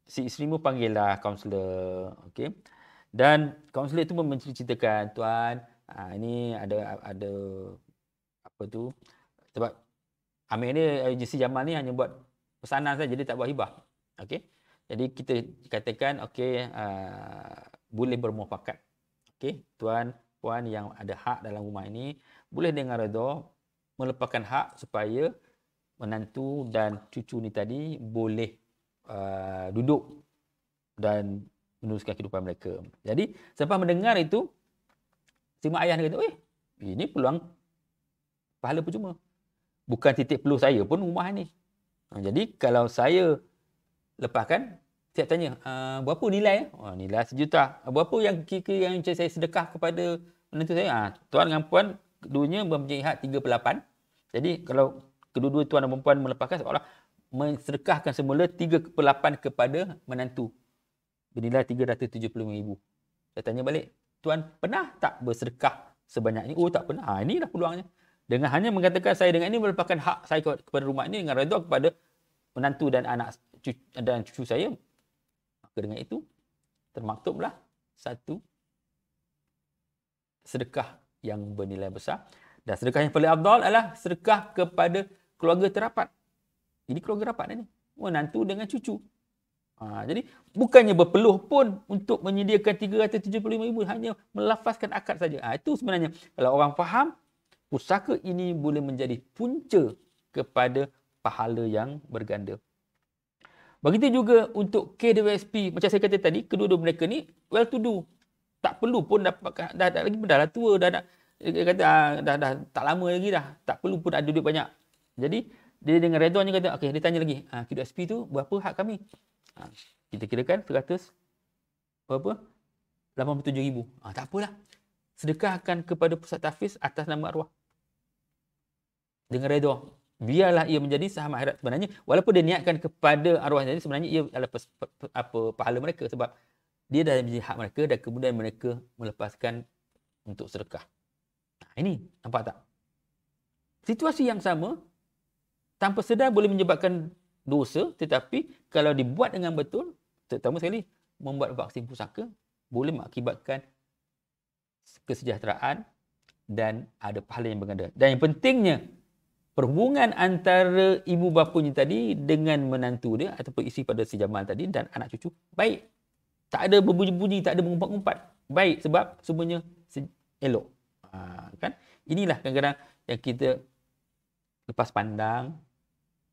A: si isteri mu panggillah kaunselor, okey. Dan kaunselor itu pun menceritakan, tuan, ini ada apa tu? Sebab Amir ni, agensi Jamal ni hanya buat pesanan saja, dia tak buat hibah. Okey. Jadi kita katakan okey, boleh bermuafakat. Okey, tuan, puan yang ada hak dalam rumah ini boleh dengan redha melepaskan hak supaya menantu dan cucu ni tadi boleh duduk dan meneruskan kehidupan mereka. Jadi selepas mendengar itu, si mak ayah dia kata, ini peluang pahala percuma. Bukan titik peluh saya pun rumah ni. Jadi kalau saya lepaskan, saya tanya, berapa nilai? Nilai 1 juta. Berapa yang kira yang saya sedekah kepada menantu saya? Tuan dengan puan, keduanya mempunyai hak 3/8. Jadi kalau kedua-dua tuan dan perempuan melepaskan, seolah mensedekahkan semula 3/8 kepada menantu. Bernilai 375,000. Saya tanya balik, tuan pernah tak bersedekah sebanyak ini? Tak pernah. Inilah peluangnya. Dengan hanya mengatakan saya dengan ini melepaskan hak saya kepada rumah ini dengan redha kepada menantu dan anak dan cucu saya, maka dengan itu termaktublah satu sedekah yang bernilai besar. Dan sedekah yang paling afdal adalah sedekah kepada keluarga terapat. Ini keluarga rapat ni, menantu dengan cucu. Jadi bukannya berpeluh pun untuk menyediakan 375,000, hanya melafazkan akad saja. Itu sebenarnya kalau orang faham, pusaka ini boleh menjadi punca kepada pahala yang berganda. Begitu juga untuk KWSP. Macam saya kata tadi, kedua-dua mereka ni well to do. Tak perlu pun dapatkan, dah tua, dah tak lama lagi dah. Tak perlu pun ada duit banyak. Jadi dia dengan redanya kata, okey, dia tanya lagi, KWSP tu berapa hak kami? Kita kirakan 100 berapa? 87,000. Tak apalah. Sedekahkan kepada pusat tahfiz atas nama arwah. Dengan redha. Biarlah ia menjadi saham akhirat. Sebenarnya walaupun dia niatkan kepada arwah tadi, sebenarnya ia adalah pahala mereka sebab dia dah menjadi hak mereka dan kemudian mereka melepaskan untuk sedekah. Ini nampak tak? Situasi yang sama tanpa sedar boleh menyebabkan dosa, tetapi kalau dibuat dengan betul, terutama sekali membuat vaksin pusaka, boleh mengakibatkan kesejahteraan dan ada pahala yang berganda. Dan yang pentingnya, perhubungan antara ibu bapanya tadi dengan menantu dia ataupun isteri pada si Jamal tadi dan anak cucu baik. Tak ada berbunyi-bunyi, tak ada mengumpat-ngumpat. Baik sebab semuanya elok. Kan? Inilah kadang-kadang yang kita lepas pandang,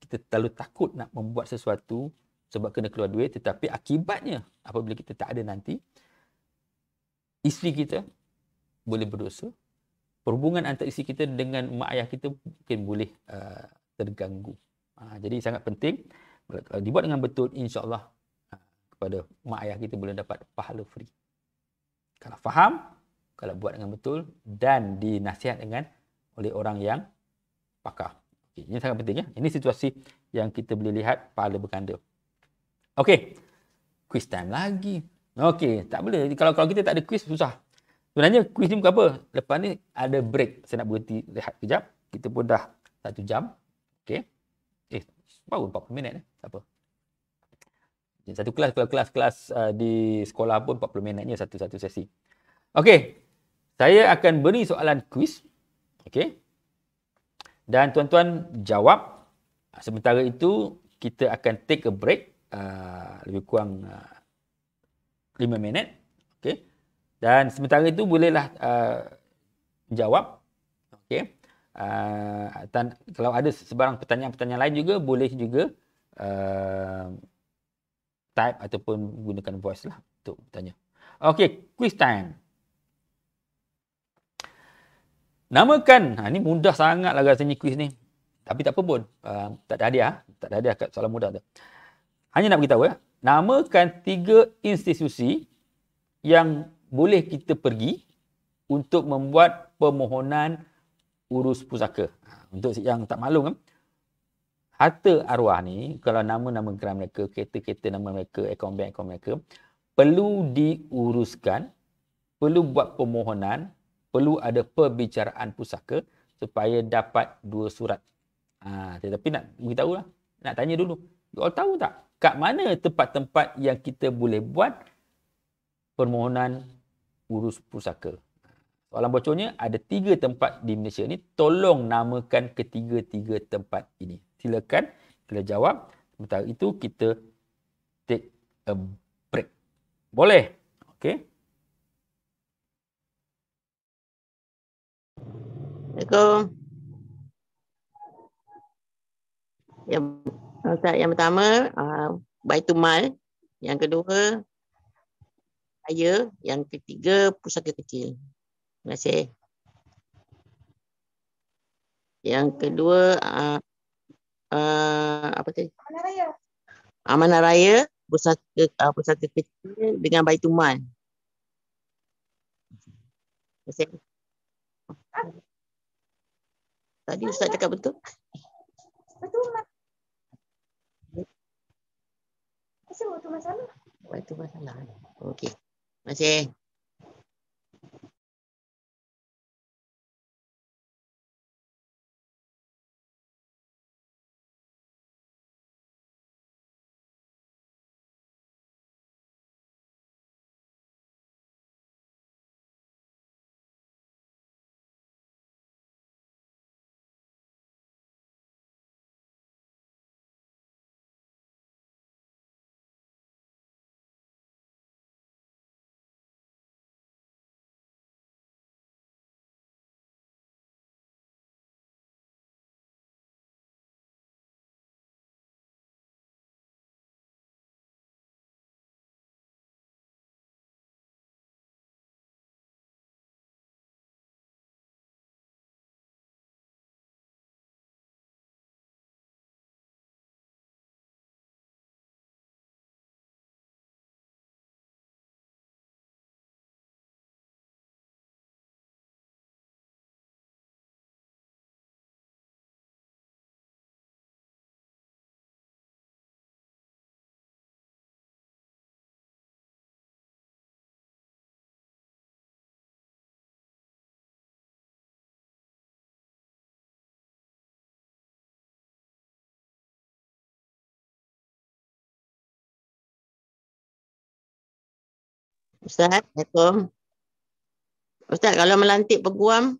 A: kita terlalu takut nak membuat sesuatu sebab kena keluar duit, tetapi akibatnya apabila kita tak ada nanti, isteri kita boleh berdosa, perhubungan antara isteri kita dengan mak ayah kita mungkin boleh terganggu. Jadi sangat penting, kalau dibuat dengan betul, insya-Allah kepada mak ayah kita boleh dapat pahala free. Kalau faham, kalau buat dengan betul dan dinasihat dengan oleh orang yang pakar. Okay, ini sangat penting ya. Ini situasi yang kita boleh lihat pahala berganda. Okey. Quiz time lagi. Okey, tak boleh. Kalau kita tak ada quiz, susah. Sebenarnya quiz ni bukan apa. Lepas ni ada break. Saya nak berhenti rehat kejap. Kita pun dah 1 jam. Okey. Baru 40 minit. Tak apa. Satu kelas di sekolah pun 40 minitnya satu sesi. Okey. Saya akan beri soalan quiz. Okey. Dan tuan-tuan jawab. Sementara itu, kita akan take a break. Lebih kurang 5 minit. Okey. Dan sementara itu bolehlah jawab. Okey. Dan kalau ada sebarang pertanyaan-pertanyaan lain juga, boleh juga type ataupun gunakan voice lah untuk bertanya. Okey, quiz time. Namakan, ni mudah sangatlah rasanya quiz ni. Tapi tak apa pun. Tak ada hadiah. Tak ada hadiah kat soalan mudah tu. Hanya nak beritahu ya. Namakan 3 institusi yang boleh kita pergi untuk membuat permohonan urus pusaka. Untuk yang tak maklum kan, harta arwah ni, kalau nama-nama geran mereka, kereta-kereta nama mereka, akaun bank mereka, perlu diuruskan, perlu buat permohonan, perlu ada perbicaraan pusaka supaya dapat 2 surat. Tetapi nak beritahu lah, nak tanya dulu, you all tahu tak kat mana tempat-tempat yang kita boleh buat permohonan urus pusaka? Soalan bocornya, ada 3 tempat di Malaysia ni. Tolong namakan ketiga-tiga tempat ini. Silakan kita jawab. Sementara itu kita take a break. Boleh? Okey.
B: Assalamualaikum. Yang pertama, Baitul Mal. Yang kedua, Raya. Yang ketiga, Pusaka Kecil. Terima kasih. Yang kedua, apa tadi? Amanah Raya, Pusaka Kecil dengan Baitul Mal. Terima kasih. Tadi Ustaz cakap betul? Betul. Betul masalah. Betul masalah. Okey. Terima kasih. Ustaz, Assalamualaikum. Ustaz, kalau melantik peguam,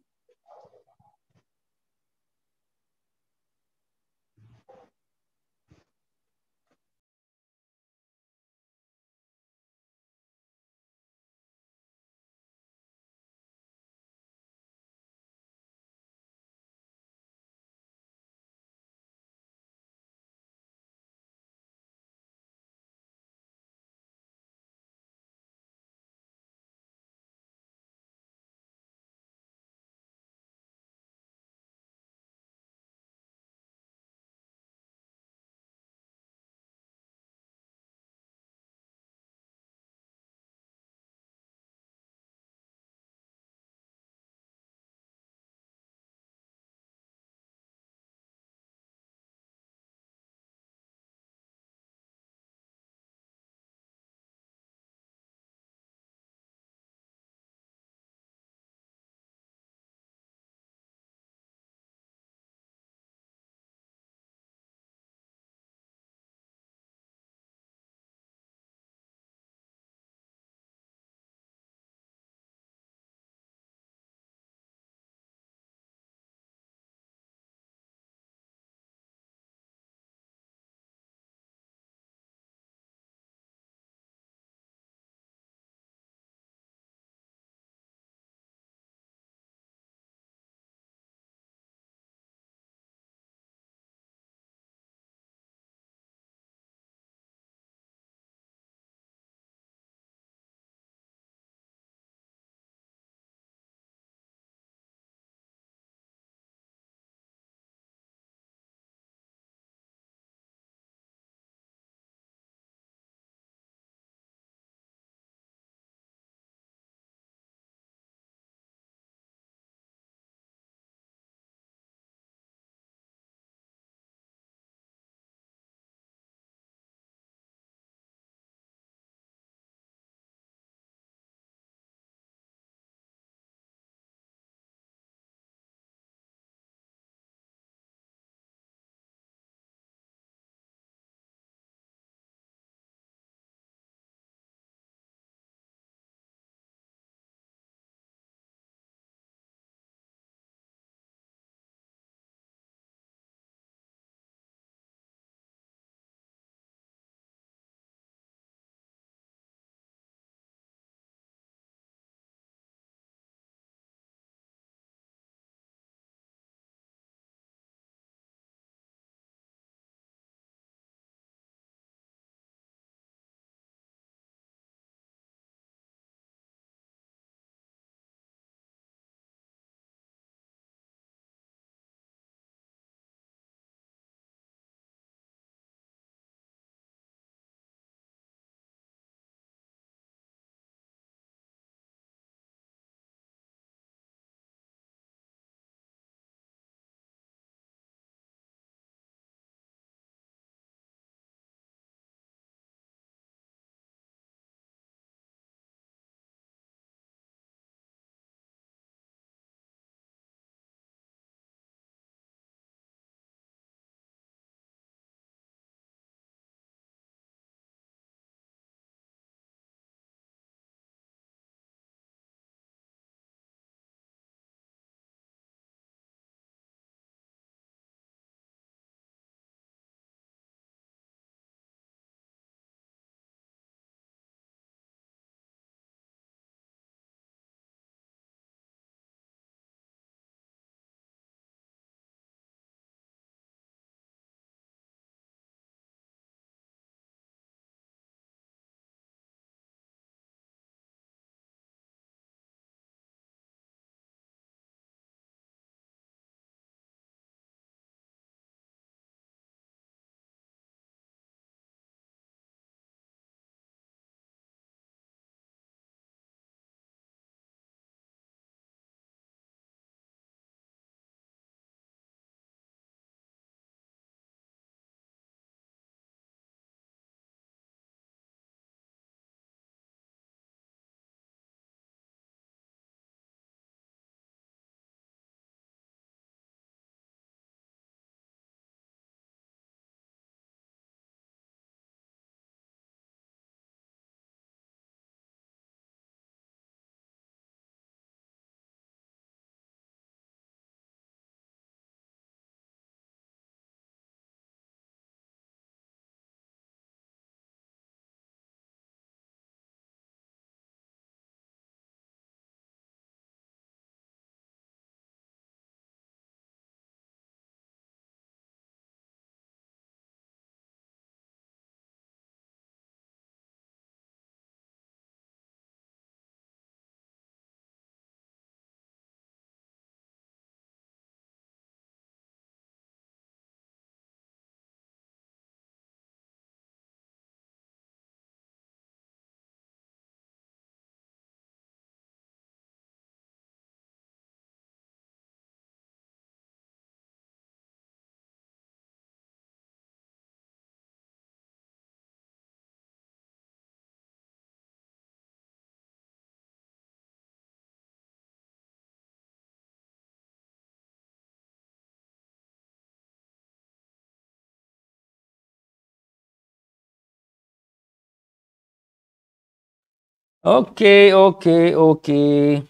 A: Okey, okey, okey.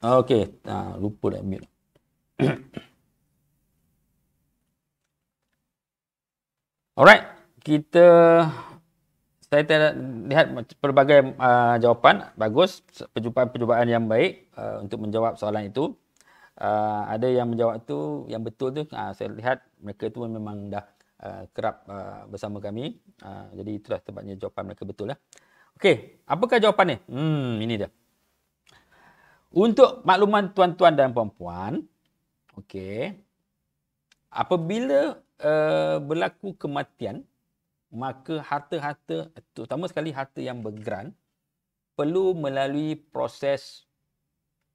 A: Okey, lupa dah mute. Alright, saya lihat pelbagai jawapan bagus, percubaan yang baik untuk menjawab soalan itu. Ada yang menjawab tu yang betul tu, saya lihat mereka tu memang dah kerap bersama kami. Jadi itulah sebabnya jawapan mereka betul lah. Okey, apakah jawapan ni? Ini dia. Untuk makluman tuan-tuan dan puan-puan, okey, apabila berlaku kematian, maka harta-harta, terutama sekali harta yang bergeran, perlu melalui proses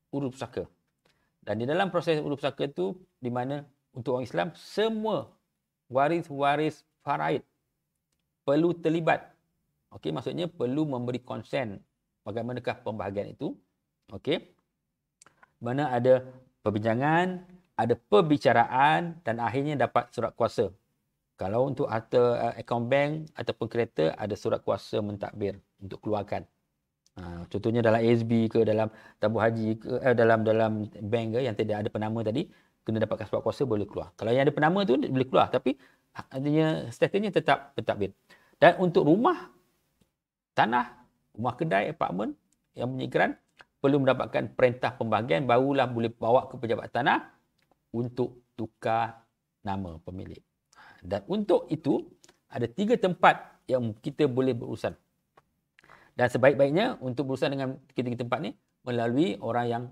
A: urus pusaka. Dan di dalam proses urus pusaka itu, di mana untuk orang Islam, semua waris-waris faraid perlu terlibat. Okey, maksudnya perlu memberi konsen bagaimanakah pembahagian itu. Okey. Mana ada perbincangan, ada perbicaraan dan akhirnya dapat surat kuasa. Kalau untuk harta akaun bank ataupun kereta, ada surat kuasa mentadbir untuk keluarkan. Contohnya dalam ASB ke, dalam tabung haji ke, dalam bank ke yang tidak ada penama tadi, kena dapatkan surat kuasa boleh keluar. Kalau yang ada penama tu boleh keluar, tapi artinya statusnya tetap pentadbir. Dan untuk rumah, tanah, rumah kedai, apartmen yang punya geran, perlu mendapatkan perintah pembahagian, barulah boleh bawa ke pejabat tanah untuk tukar nama pemilik. Dan untuk itu, ada 3 tempat yang kita boleh berurusan. Dan sebaik-baiknya untuk berurusan dengan ketiga tempat ni melalui orang yang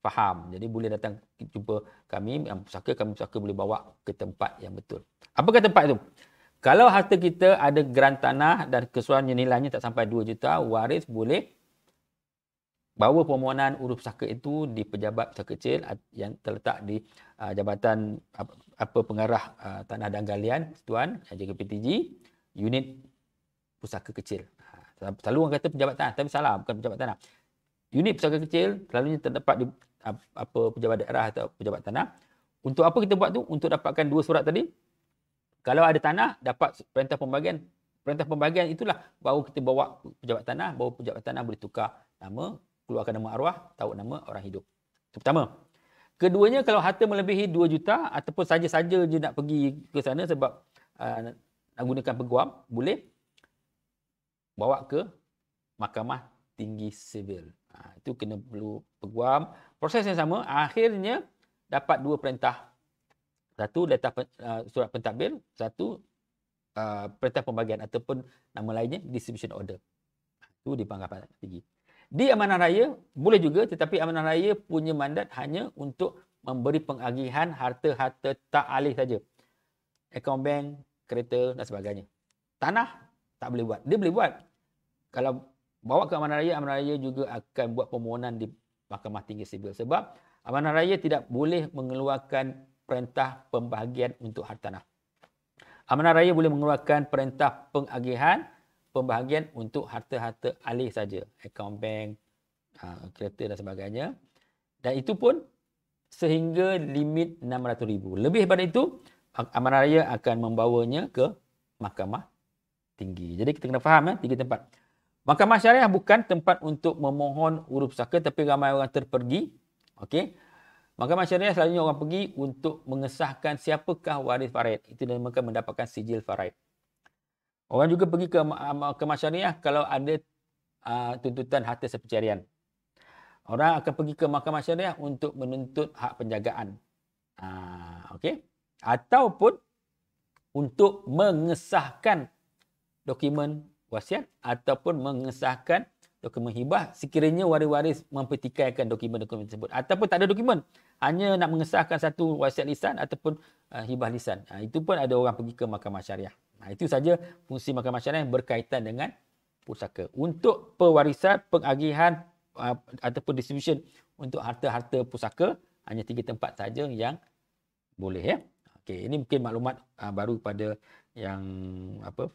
A: faham. Jadi boleh datang jumpa kami, yang pusaka, kami pusaka boleh bawa ke tempat yang betul. Apakah tempat itu? Kalau harta kita ada geran tanah dan keseluruhan nilainya tak sampai 2 juta, waris boleh bawa permohonan urus pusaka itu di pejabat pusaka kecil yang terletak di Jabatan Pengarah Tanah dan Galian, Tuan, JKPTG, unit pusaka kecil. Selalu orang kata pejabat tanah, tapi salah, bukan pejabat tanah. Unit pusaka kecil selalunya terdapat di pejabat daerah atau pejabat tanah. Untuk apa kita buat tu? Untuk dapatkan 2 surat tadi. Kalau ada tanah, dapat perintah pembahagian. Perintah pembahagian itulah baru kita bawa pejabat tanah, baru pejabat tanah boleh tukar nama, keluarkan nama arwah, tahu nama orang hidup. Itu pertama. Keduanya, kalau harta melebihi 2 juta ataupun saja-saja je nak pergi ke sana sebab nak gunakan peguam, boleh bawa ke Mahkamah Tinggi Sivil. Itu kena perlu peguam. Proses yang sama, akhirnya dapat 2 perintah. Satu letak surat pentadbir, satu perintah pembagian ataupun nama lainnya distribution order. Itu di Mahkamah Tinggi. Di amanah raya boleh juga, tetapi amanah raya punya mandat hanya untuk memberi pengagihan harta-harta tak alih saja. Akaun bank, kereta dan sebagainya. Tanah tak boleh buat. Dia boleh buat. Kalau bawa ke amanah raya juga akan buat permohonan di Mahkamah Tinggi Sivil. Sebab amanah raya tidak boleh mengeluarkan perintah pembahagian untuk harta tanah. Amanah raya boleh mengeluarkan perintah pengagihan, pembahagian untuk harta-harta alih saja. Akaun bank, kereta dan sebagainya. Dan itu pun sehingga limit RM600,000. Lebih daripada itu, amanah raya akan membawanya ke Mahkamah Tinggi. Jadi kita kena faham 3 tempat. Mahkamah Syariah bukan tempat untuk memohon urus pusaka, tapi ramai orang terpergi. Okey. Mahkamah Syariah selalunya orang pergi untuk mengesahkan siapakah waris faraid. Itu dinamakan mendapatkan sijil faraid. Orang juga pergi ke Mahkamah Syariah kalau ada tuntutan harta sepercarian. Orang akan pergi ke Mahkamah Syariah untuk menuntut hak penjagaan. Okey. Ataupun untuk mengesahkan dokumen wasiat ataupun mengesahkan dokumen hibah sekiranya waris-waris mempertikaikan dokumen-dokumen tersebut. Ataupun tak ada dokumen, hanya nak mengesahkan satu wasiat lisan ataupun hibah lisan. Itu pun ada orang pergi ke Mahkamah Syariah. Itu saja fungsi Mahkamah Syariah berkaitan dengan pusaka. Untuk pewarisan, pengagihan ataupun distribution untuk harta-harta pusaka, hanya 3 tempat saja yang boleh ya. Okey, ini mungkin maklumat baru pada yang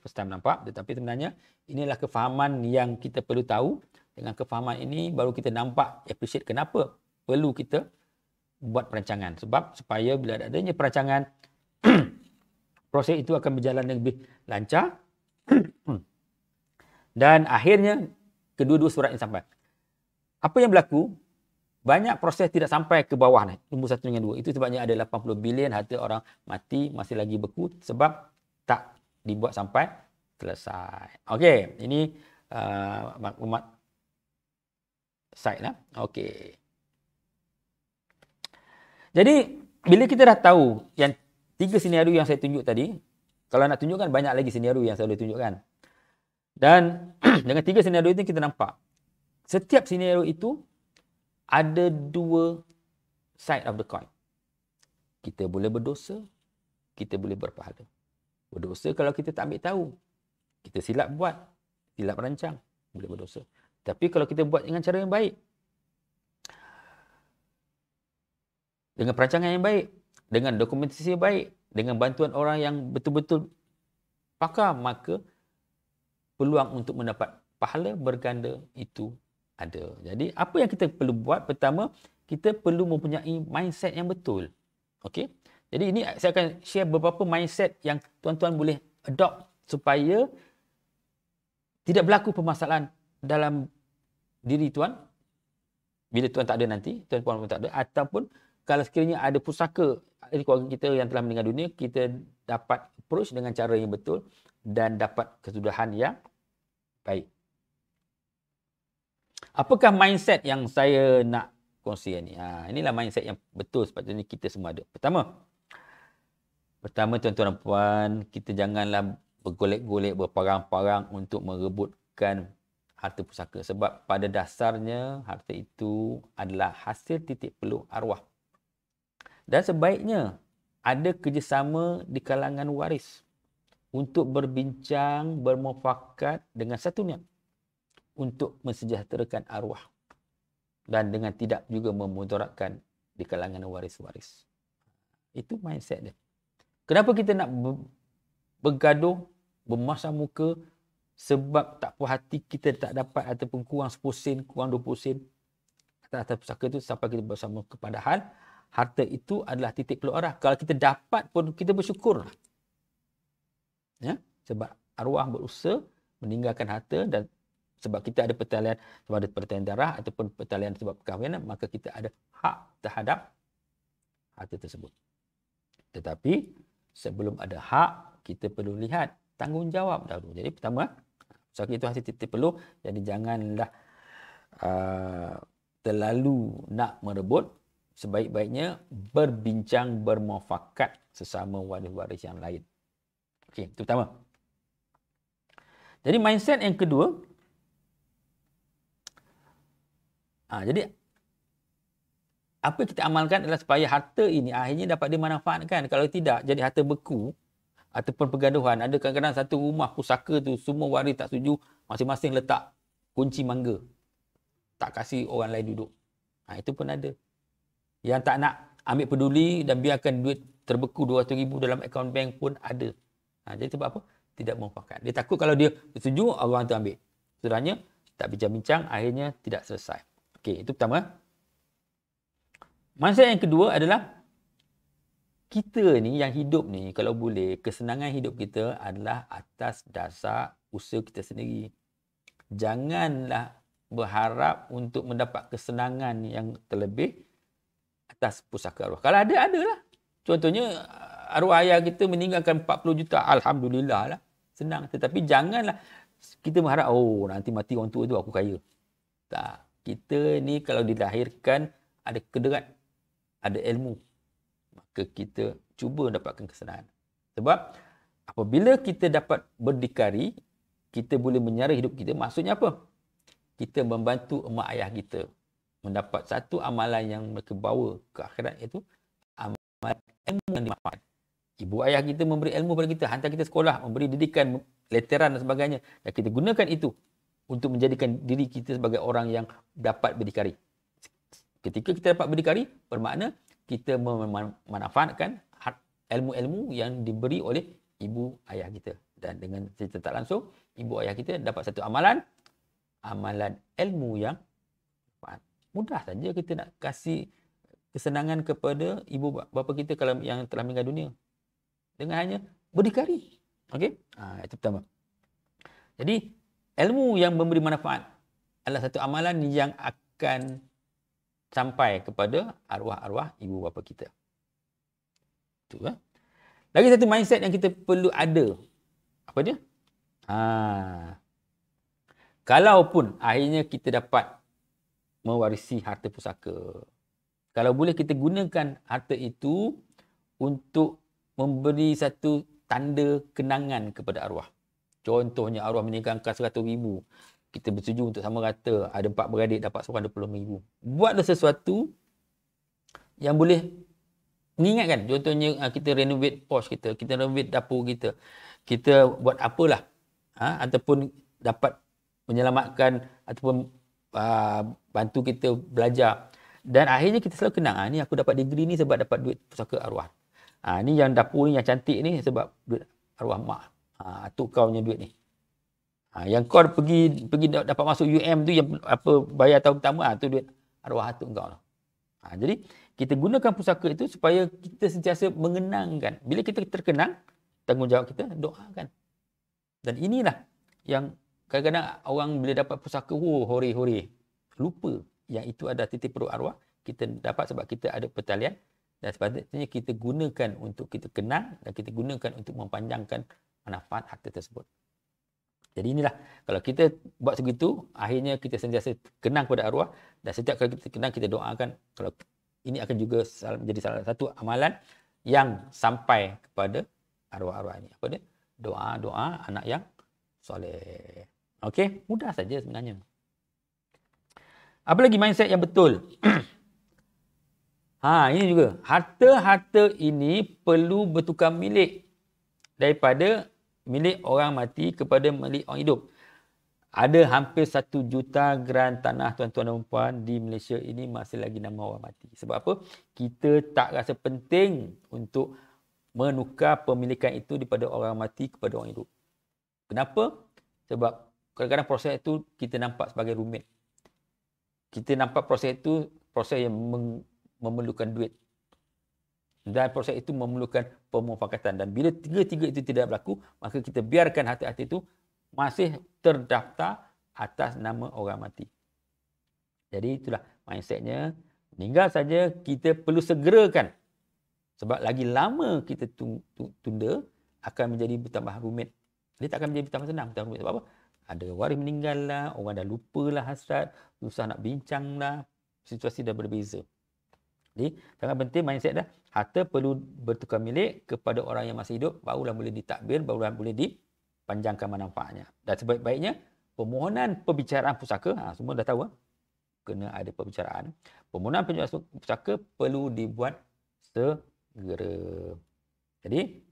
A: first time nampak, tetapi sebenarnya inilah kefahaman yang kita perlu tahu. Dengan kefahaman ini baru kita nampak appreciate kenapa perlu kita buat perancangan. Sebab supaya bila adanya perancangan proses itu akan berjalan lebih lancar Dan akhirnya kedua-dua surat ini sampai. Apa yang berlaku? Banyak proses tidak sampai ke bawah ni, nombor 1 dengan 2. Itu sebabnya ada 80 bilion harta orang mati masih lagi beku sebab tak dibuat sampai selesai. Okey, ini maklumat site lah. Okey. Jadi, bila kita dah tahu yang 3 senario yang saya tunjuk tadi, kalau nak tunjukkan banyak lagi senario yang saya boleh tunjukkan. Dan dengan 3 senario itu kita nampak setiap senario itu ada 2 side of the coin. Kita boleh berdosa, kita boleh berpahala. Berdosa kalau kita tak ambil tahu. Kita silap buat, silap rancang, boleh berdosa. Tapi kalau kita buat dengan cara yang baik, dengan perancangan yang baik, dengan dokumentasi yang baik, dengan bantuan orang yang betul-betul pakar, maka peluang untuk mendapat pahala berganda itu ada. Jadi, apa yang kita perlu buat? Pertama, kita perlu mempunyai mindset yang betul. Okey? Jadi, ini saya akan share beberapa mindset yang tuan-tuan boleh adopt supaya tidak berlaku permasalahan dalam diri tuan bila tuan tak ada nanti, tuan-puan pun tak ada, ataupun kalau sekiranya ada pusaka ahli keluarga kita yang telah meninggal dunia, kita dapat approach dengan cara yang betul dan dapat kesudahan yang baik. Apakah mindset yang saya nak kongsi ni? Inilah mindset yang betul sepatutnya kita semua ada. Pertama tuan-tuan dan puan, kita janganlah bergolek-golek, berparang-parang untuk merebutkan harta pusaka. Sebab pada dasarnya harta itu adalah hasil titik peluh arwah. Dan sebaiknya ada kerjasama di kalangan waris untuk berbincang, bermufakat dengan satu niat untuk mensejahterakan arwah dan dengan tidak juga memudaratkan di kalangan waris-waris. Itu mindset dia. Kenapa kita nak bergaduh, bermasam muka sebab tak puas hati kita tak dapat ataupun kurang 10 sen, kurang 20 sen atas pusaka itu sampai kita bersama kepada hal harta itu adalah titik peluh arwah. Kalau kita dapat pun kita bersyukur. Ya, sebab arwah berusaha meninggalkan harta dan sebab kita ada pertalian, sebab ada pertalian darah ataupun pertalian sebab perkahwinan, maka kita ada hak terhadap harta tersebut. Tetapi sebelum ada hak, kita perlu lihat tanggungjawab dahulu. Jadi pertama, pusaka itu hasil titik peluh, jadi janganlah terlalu nak merebut. Sebaik-baiknya berbincang, bermufakat sesama waris-waris yang lain. Okey, itu pertama. Jadi mindset yang kedua, jadi apa yang kita amalkan adalah supaya harta ini akhirnya dapat dimanfaatkan. Kalau tidak, jadi harta beku ataupun pergaduhan. Ada kadang-kadang satu rumah pusaka tu semua waris tak setuju, masing-masing letak kunci mangga. Tak kasih orang lain duduk. Itu pun ada. Yang tak nak ambil peduli dan biarkan duit terbeku 200,000 dalam akaun bank pun ada. Jadi sebab apa? Tidak mufakat. Dia takut kalau dia setuju, orang tu ambil. Sebenarnya tak bincang-bincang, akhirnya tidak selesai. Okey, itu pertama. Mindset yang kedua adalah kita ni yang hidup ni, kalau boleh, kesenangan hidup kita adalah atas dasar usaha kita sendiri. Janganlah berharap untuk mendapat kesenangan yang terlebih atas pusaka arwah. Kalau ada, adalah. Contohnya, arwah ayah kita meninggalkan 40 juta. Alhamdulillah lah. Senang. Tetapi janganlah kita berharap, nanti mati orang tua tu aku kaya. Tak. Kita ni kalau dilahirkan ada kederat, ada ilmu, maka kita cuba dapatkan kesenangan. Sebab apabila kita dapat berdikari, kita boleh menyara hidup kita. Maksudnya apa? Kita membantu emak ayah kita mendapat satu amalan yang mereka bawa ke akhirat, iaitu amalan ilmu yang dimanfaatkan. Ibu ayah kita memberi ilmu kepada kita, hantar kita sekolah, memberi didikan, leteran dan sebagainya. Dan kita gunakan itu untuk menjadikan diri kita sebagai orang yang dapat berdikari. Ketika kita dapat berdikari, bermakna kita memanfaatkan ilmu-ilmu yang diberi oleh ibu ayah kita. Dan dengan secara tak langsung, ibu ayah kita dapat satu amalan ilmu yang mudah saja kita nak kasih kesenangan kepada ibu bapa kita kalau yang telah meninggal dunia. Dengan hanya berdikari. Okey? Itu pertama. Jadi, ilmu yang memberi manfaat adalah satu amalan yang akan sampai kepada arwah-arwah ibu bapa kita. Itu lah. Lagi satu mindset yang kita perlu ada. Apa dia? Kalaupun akhirnya kita dapat mewarisi harta pusaka, kalau boleh kita gunakan harta itu untuk memberi satu tanda kenangan kepada arwah. Contohnya arwah meninggalkan 100,000. Kita bersetuju untuk sama rata. Ada 4 beradik dapat seorang 20,000. Buatlah sesuatu yang boleh mengingatkan. Contohnya kita renovate pos kita renovate dapur kita. Kita buat apalah. Ataupun dapat menyelamatkan ataupun bantu kita belajar. Dan akhirnya kita selalu kenang, ni aku dapat degree ni sebab dapat duit pusaka arwah. Ni yang dapur ni yang cantik ni sebab duit arwah mak. Atuk kau punya duit ni. Yang kau pergi dapat masuk UM tu yang bayar tahun pertama, tu duit arwah atuk kau. Jadi kita gunakan pusaka itu supaya kita sentiasa mengenangkan. Bila kita terkenang, tanggungjawab kita doakan. Dan inilah yang kadang-kadang orang bila dapat pusaka, hore-hore. Lupa yang itu ada titik perut arwah. Kita dapat sebab kita ada pertalian. Dan sepatutnya kita gunakan untuk kita kenang dan kita gunakan untuk mempanjangkan manfaat harta tersebut. Jadi inilah, kalau kita buat segitu, akhirnya kita sentiasa kenang kepada arwah. Dan setiap kali kita kenang, kita doakan. Kalau ini akan juga menjadi salah satu amalan yang sampai kepada arwah-arwah ini. Apa dia? Doa-doa anak yang soleh. Okey, mudah saja sebenarnya. Apa lagi mindset yang betul? Ini juga. Harta-harta ini perlu bertukar milik daripada milik orang mati kepada milik orang hidup. Ada hampir 1 juta geran tanah tuan-tuan dan puan di Malaysia ini masih lagi nama orang mati. Sebab apa? Kita tak rasa penting untuk menukar pemilikan itu daripada orang mati kepada orang hidup. Kenapa? Sebab kadang-kadang proses itu kita nampak sebagai rumit. Kita nampak proses itu proses yang memerlukan duit. Dan proses itu memerlukan pemufakatan. Dan bila tiga-tiga itu tidak berlaku, maka kita biarkan harta-harta itu masih terdaftar atas nama orang mati. Jadi itulah mindsetnya. Meninggal saja kita perlu segerakan. Sebab lagi lama kita tunda, akan menjadi bertambah rumit. Dia tak akan menjadi bertambah senang. Bertambah rumit. Sebab apa? Ada waris meninggal lah, orang dah lupa lah hasrat, susah nak bincang lah, situasi dah berbeza. Jadi sangat penting mindset dah, harta perlu bertukar milik kepada orang yang masih hidup, barulah boleh ditakbir, barulah boleh dipanjangkan manfaatnya. Dan sebaik-baiknya, permohonan perbicaraan pusaka, semua dah tahu, kena ada perbicaraan. Permohonan pusaka perlu dibuat segera. Jadi,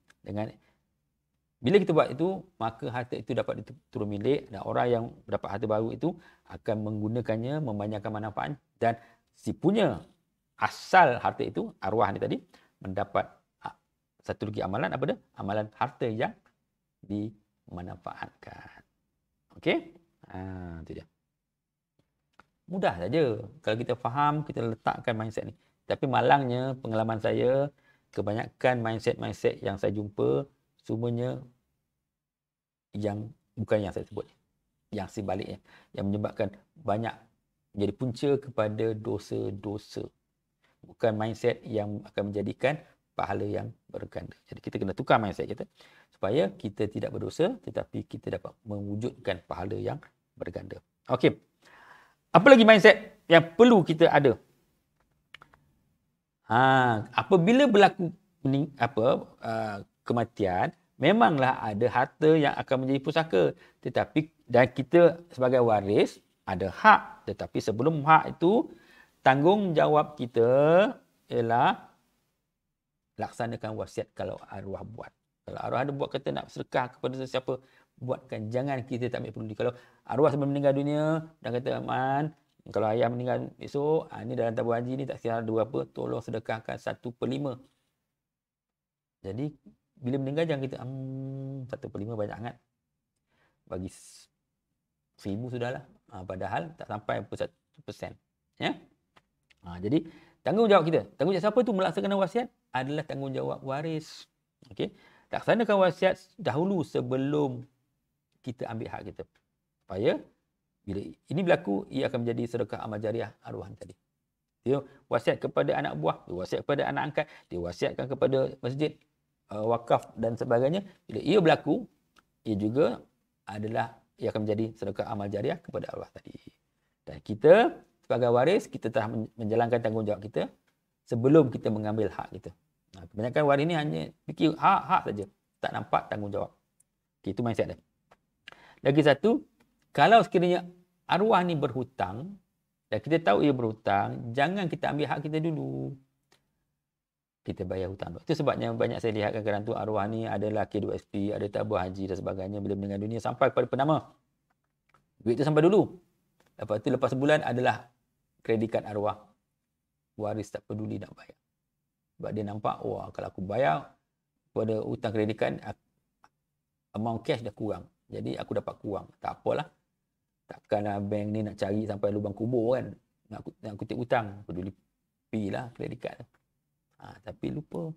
A: bila kita buat itu, maka harta itu dapat diturun milik dan orang yang dapat harta baru itu akan menggunakannya, membanyak manfaat dan si punya asal harta itu, arwah ni tadi, mendapat satu lagi amalan, apa dia? Amalan harta yang dimanfaatkan. Okey? Itu dia. Mudah saja. Kalau kita faham, kita letakkan mindset ni. Tapi malangnya, pengalaman saya, kebanyakan mindset-mindset yang saya jumpa, semuanya yang bukan yang saya sebut. Yang sebaliknya. Yang menyebabkan banyak menjadi punca kepada dosa-dosa. Bukan mindset yang akan menjadikan pahala yang berganda. Jadi kita kena tukar mindset kita. Supaya kita tidak berdosa, tetapi kita dapat mewujudkan pahala yang berganda. Okey. Apa lagi mindset yang perlu kita ada? Apabila berlaku kematian, memanglah ada harta yang akan menjadi pusaka. Dan kita sebagai waris ada hak. Tetapi sebelum hak itu, tanggungjawab kita ialah laksanakan wasiat kalau arwah buat. Kalau arwah ada buat kata nak sedekah kepada sesiapa, buatkan. Jangan kita tak ambil peduli. Kalau arwah sebelum meninggal dunia, dan kata, Aman, kalau ayah meninggal esok, ni dalam tabung haji ni tak kira ada berapa, tolong sedekahkan 1/5. Jadi, bila meninggal jangan kita 1/5 banyak sangat. Bagi 1,000 sudahlah. Padahal tak sampai 1%. Ya? Jadi, tanggungjawab kita. Tanggungjawab siapa tu melaksanakan wasiat? Adalah tanggungjawab waris. Okey? Laksanakan wasiat dahulu sebelum kita ambil hak kita. Supaya bila ini berlaku, ia akan menjadi sedekah amal jariah arwah tadi. Dia wasiat kepada anak buah, dia wasiat kepada anak angkat, dia wasiatkan kepada masjid, wakaf dan sebagainya. Bila ia berlaku, ia juga ia akan menjadi sedekah amal jariah kepada arwah tadi. Dan kita sebagai waris, kita telah menjalankan tanggungjawab kita sebelum kita mengambil hak kita. Kebanyakan waris ni hanya fikir hak saja, tak nampak tanggungjawab. Okay, itu mindset dia. Lagi satu, kalau sekiranya arwah ni berhutang dan kita tahu ia berhutang, jangan kita ambil hak kita dulu. Kita bayar hutang. Itu sebabnya banyak saya lihat kadang-kadang tu arwah ni adalah K2SP, ada tabur haji dan sebagainya bila meninggal dunia sampai kepada penama. Duit tu sampai dulu. Lepas tu lepas sebulan adalah kredikan arwah. Waris tak peduli nak bayar. Sebab dia nampak, wah kalau aku bayar pada hutang kredikan, amount cash dah kurang. Jadi aku dapat kurang. Tak apalah. Takkanlah bank ni nak cari sampai lubang kubur kan. Nak kutip hutang. Peduli lah kredikat. Tapi lupa.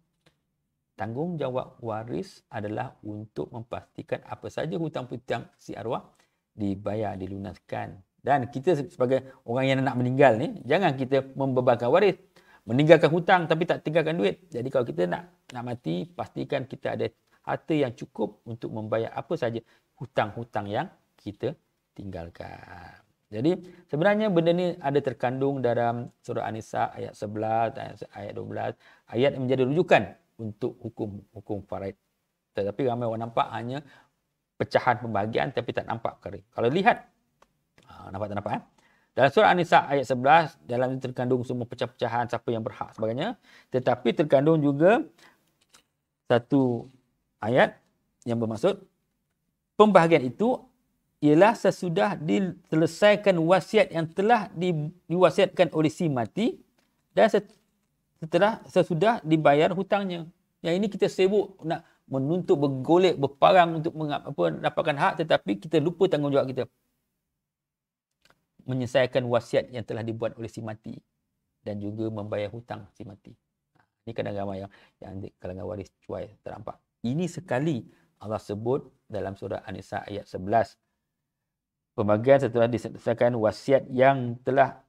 A: Tanggungjawab waris adalah untuk memastikan apa saja hutang-hutang si arwah dibayar, dilunaskan. Dan kita sebagai orang yang nak meninggal ni, jangan kita membebankan waris. Meninggalkan hutang tapi tak tinggalkan duit. Jadi kalau kita nak mati, pastikan kita ada harta yang cukup untuk membayar apa saja hutang-hutang yang kita tinggalkan. Jadi sebenarnya benda ni ada terkandung dalam surah An-Nisa ayat 11, ayat 12, ayat yang menjadi rujukan untuk hukum faraid. Tetapi ramai orang nampak hanya pecahan pembahagian tapi tak nampak kering. Kalau lihat, nampak tak nampak? Dalam surah An-Nisa ayat 11, dalam itu terkandung semua pecah-pecahan, siapa yang berhak sebagainya. Tetapi terkandung juga satu ayat yang bermaksud pembahagian itu ialah sesudah diselesaikan wasiat yang telah diwasiatkan oleh si mati dan sesudah dibayar hutangnya. Yang ini kita sibuk nak menuntut, bergolek, berparang untuk mendapatkan hak, tetapi kita lupa tanggungjawab kita. Menyelesaikan wasiat yang telah dibuat oleh si mati dan juga membayar hutang si mati. Ini kadang-kadang yang kalangan waris cuai ternampak. Ini sekali Allah sebut dalam surah An-Nisa ayat 11. Pembagian setelah diselesaikan wasiat yang telah